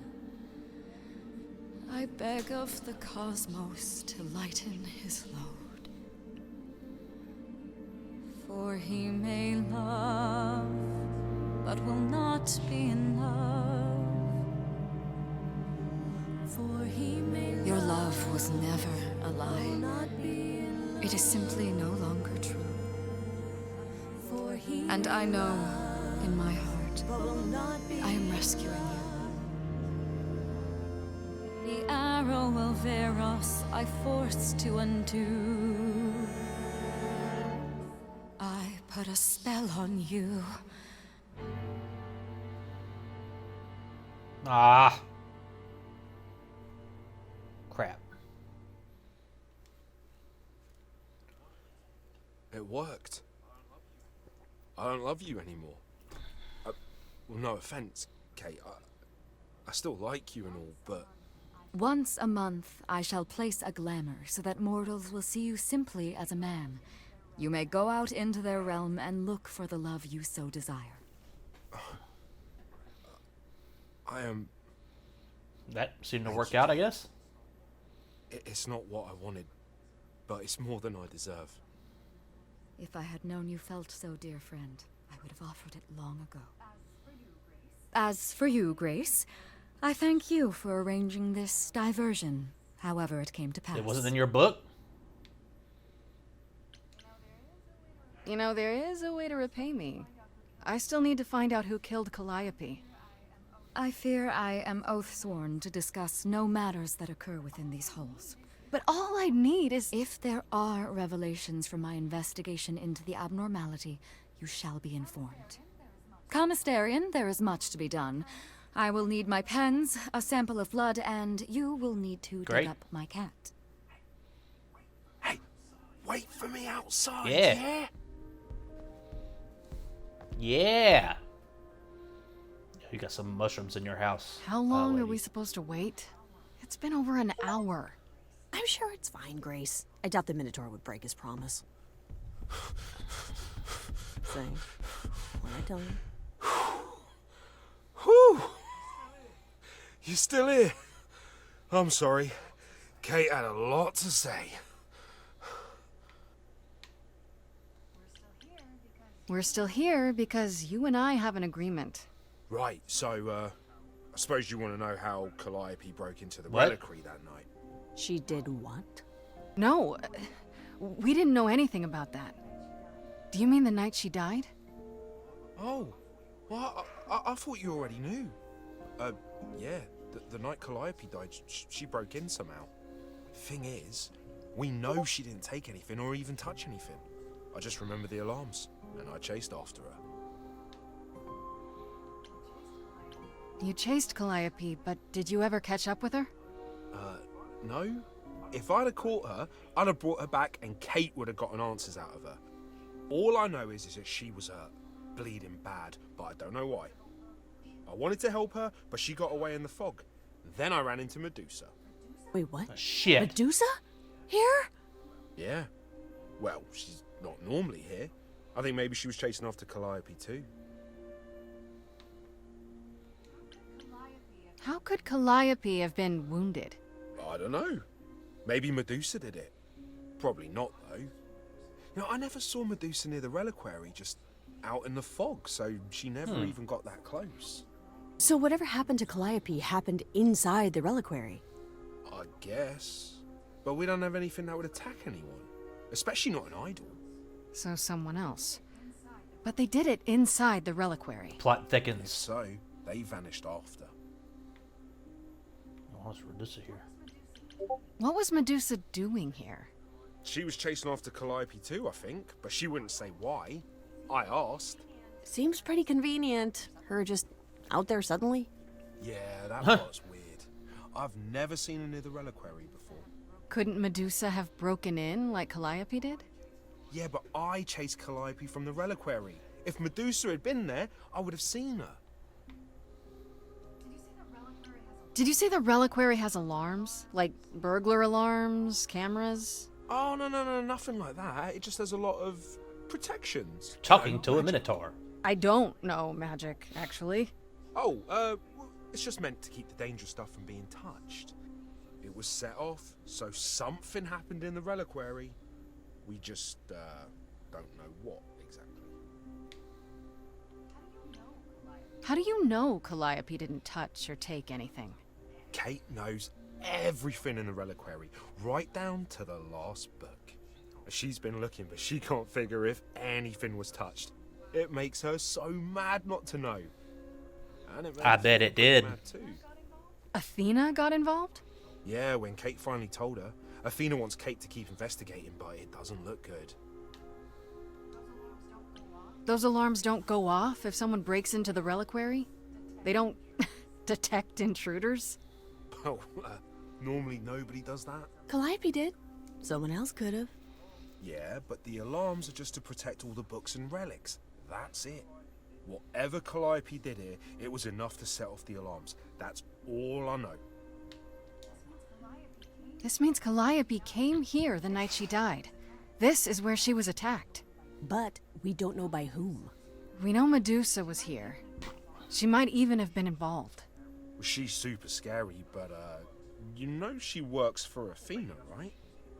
I beg of the cosmos to lighten his load. For he may love, but will not be in love. For he may Your love was never a lie. It is simply no longer true. And I know, in my heart, I am rescuing you. The arrow will Malveros I forced to undo. I put a spell on you. Ah. Crap. It worked. I don't love you anymore. Well, no offense, Kate. I still like you and all, but... Once a month, I shall place a glamour so that mortals will see you simply as a man. You may go out into their realm and look for the love you so desire. I am... That seemed to work out, I guess. It's not what I wanted, but it's more than I deserve. If I had known you felt so, dear friend, I would have offered it long ago. As for you, Grace, I thank you for arranging this diversion, however it came to pass. It wasn't in your book? You know, there is a way to repay me. I still need to find out who killed Calliope. I fear I am oath-sworn to discuss no matters that occur within these halls. But all I need is... If there are revelations from my investigation into the abnormality, you shall be informed. Commissarian, there is much to be done. I will need my pens, a sample of blood, and you will need to dig up my cat. Hey, wait for me outside, Yeah. Yeah. You got some mushrooms in your house. How long are we supposed to wait? It's been over an hour. I'm sure it's fine, Grace. I doubt the Minotaur would break his promise. Say, when I tell you. Whew! You still here? I'm sorry. Kate had a lot to say. We're still here because you and I have an agreement. Right, so, I suppose you want to know how Calliope broke into the What? reliquary that night. She did what? No, we didn't know anything about that. Do you mean the night she died? Oh, well, I thought you already knew. Yeah, the night Calliope died, she broke in somehow. Thing is, we know she didn't take anything or even touch anything. I just remember the alarms, and I chased after her. You chased Calliope, but did you ever catch up with her? No. If I'd have caught her, I'd have brought her back and Kate would have gotten answers out of her. All I know is that she was hurt, bleeding bad, but I don't know why. I wanted to help her, but she got away in the fog. Then I ran into Medusa. Wait, what? Shit. Medusa? Here? Yeah. Well, she's not normally here. I think maybe she was chasing after Calliope too. How could Calliope have been wounded? I don't know. Maybe Medusa did it. Probably not, though. You know, I never saw Medusa near the reliquary, just out in the fog, so she never even got that close. So whatever happened to Calliope happened inside the reliquary? I guess. But we don't have anything that would attack anyone. Especially not an idol. So someone else. But they did it inside the reliquary. Plot thickens. So, they vanished after. Oh, it's Medusa here. What was Medusa doing here? She was chasing after Calliope too, I think, but she wouldn't say why. I asked. Seems pretty convenient. Her just out there suddenly. Yeah, that was weird. I've never seen her near the reliquary before. Couldn't Medusa have broken in like Calliope did? Yeah, but I chased Calliope from the reliquary. If Medusa had been there, I would have seen her. Did you say the reliquary has alarms? Like burglar alarms, cameras? Oh, no, nothing like that. It just has a lot of protections. Talking to a minotaur. I don't know magic, actually. Oh, it's just meant to keep the dangerous stuff from being touched. It was set off, so something happened in the reliquary. We just, don't know what exactly. How do you know Calliope didn't touch or take anything? Kate knows everything in the reliquary, right down to the last book. She's been looking, but she can't figure if anything was touched. It makes her so mad not to know. And it I bet it did. mad too. Athena got involved? Yeah, when Kate finally told her. Athena wants Kate to keep investigating, but it doesn't look good. Those alarms don't go off if someone breaks into the reliquary? They don't detect intruders? Well, normally nobody does that. Calliope did. Someone else could have. Yeah, but the alarms are just to protect all the books and relics. That's it. Whatever Calliope did here, it was enough to set off the alarms. That's all I know. This means Calliope came here the night she died. This is where she was attacked. But we don't know by whom. We know Medusa was here. She might even have been involved. Well, she's super scary, but, you know she works for Athena, right?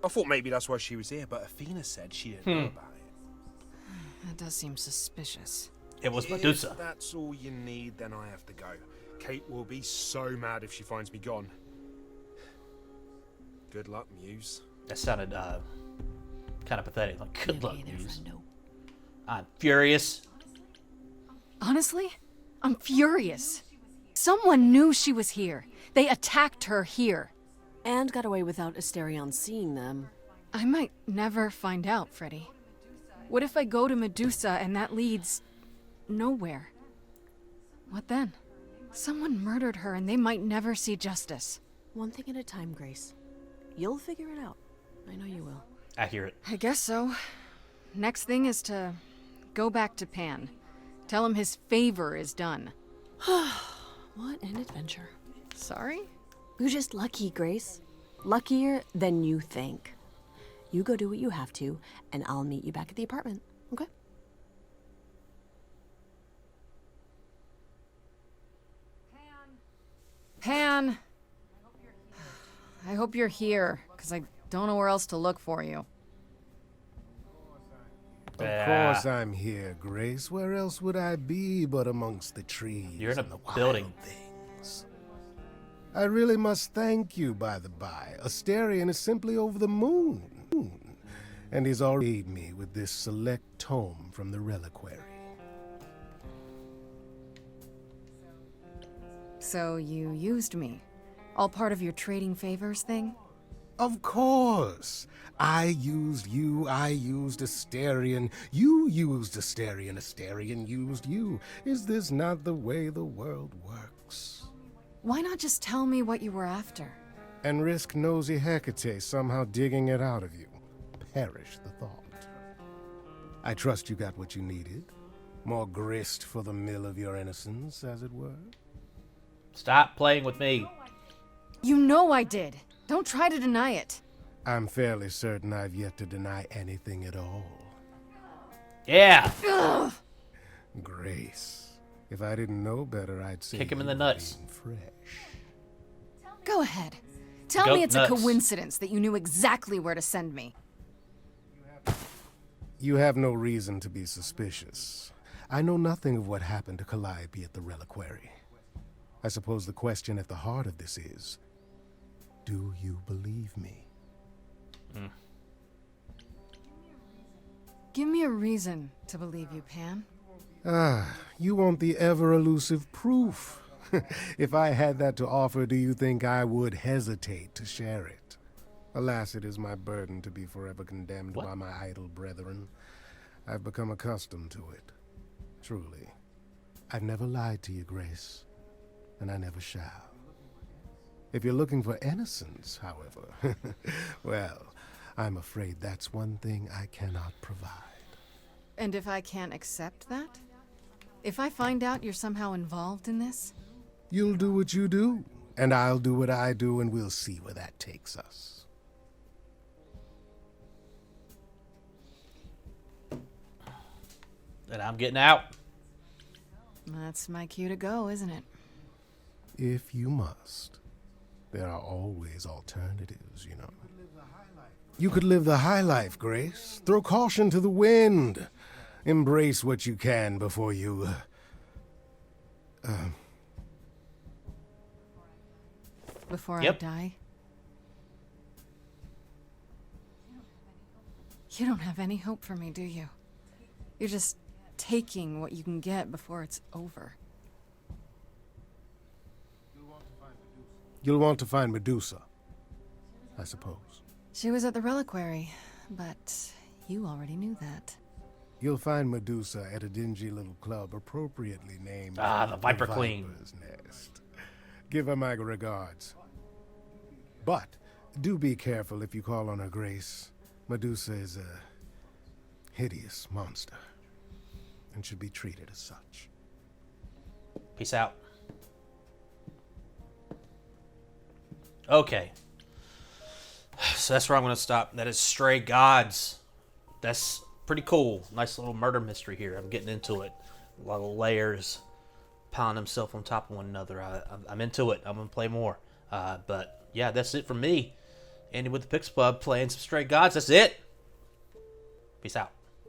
I thought maybe that's why she was here, but Athena said she didn't know about it. That does seem suspicious. It was Medusa. If that's all you need, then I have to go. Kate will be so mad if she finds me gone. Good luck, Muse. That sounded kind of pathetic. Like, good luck, Muse. I'm furious. Honestly, I'm furious. Someone knew she was here. They attacked her here. And got away without Asterion seeing them. I might never find out, Freddy. What if I go to Medusa and that leads nowhere? What then? Someone murdered her and they might never see justice. One thing at a time, Grace. You'll figure it out. I know you will. Accurate. I guess so. Next thing is to go back to Pan. Tell him his favor is done. What an adventure. Sorry? You're just lucky, Grace. Luckier than you think. You go do what you have to, and I'll meet you back at the apartment, okay? Pan! I hope you're here, because I don't know where else to look for you. Of course I'm here, Grace. Where else would I be but amongst the trees? You're in a and the wild building. things? I really must thank you, by the by. Asterion is simply over the moon. And he's already aided me with this select tome from the reliquary. So you used me. All part of your trading favors thing? Of course. I used you, I used Asterion, you used Asterion, Asterion used you. Is this not the way the world works? Why not just tell me what you were after? And risk nosy Hecate somehow digging it out of you. Perish the thought. I trust you got what you needed. More grist for the mill of your innocence, as it were. Stop playing with me. You know I did. Don't try to deny it. I'm fairly certain I've yet to deny anything at all. Yeah. Ugh. Grace, if I didn't know better, I'd say Kick him in you the nuts. were being fresh. Go ahead. Tell Goat me it's nuts. a coincidence that you knew exactly where to send me. You have no reason to be suspicious. I know nothing of what happened to Calliope at the reliquary. I suppose the question at the heart of this is, do you believe me? Give me a reason to believe you, Pan. Ah, you want the ever-elusive proof. If I had that to offer, do you think I would hesitate to share it? Alas, it is my burden to be forever condemned by my idle brethren. I've become accustomed to it. Truly. I've never lied to you, Grace, and I never shall. If you're looking for innocence, however, well, I'm afraid that's one thing I cannot provide. And if I can't accept that? If I find out you're somehow involved in this? You'll do what you do, and I'll do what I do, and we'll see where that takes us. And I'm getting out. That's my cue to go, isn't it? If you must. There are always alternatives, you know. You could live the high life, Grace. Throw caution to the wind. Embrace what you can before you... Before Yep. I die? You don't have any hope for me, do you? You're just taking what you can get before it's over. You'll want to find Medusa. I suppose. She was at the reliquary, but you already knew that. You'll find Medusa at a dingy little club appropriately named the Viper Queen. Viper's Nest. Give her my regards. But do be careful if you call on her Grace. Medusa is a hideous monster and should be treated as such. Peace out. Okay. So that's where I'm going to stop. That is Stray Gods. That's pretty cool. Nice little murder mystery here. I'm getting into it. A lot of layers piling themselves on top of one another. I'm into it. I'm going to play more. But yeah, that's it for me. Andy with the Pixel Pub playing some Stray Gods. That's it. Peace out.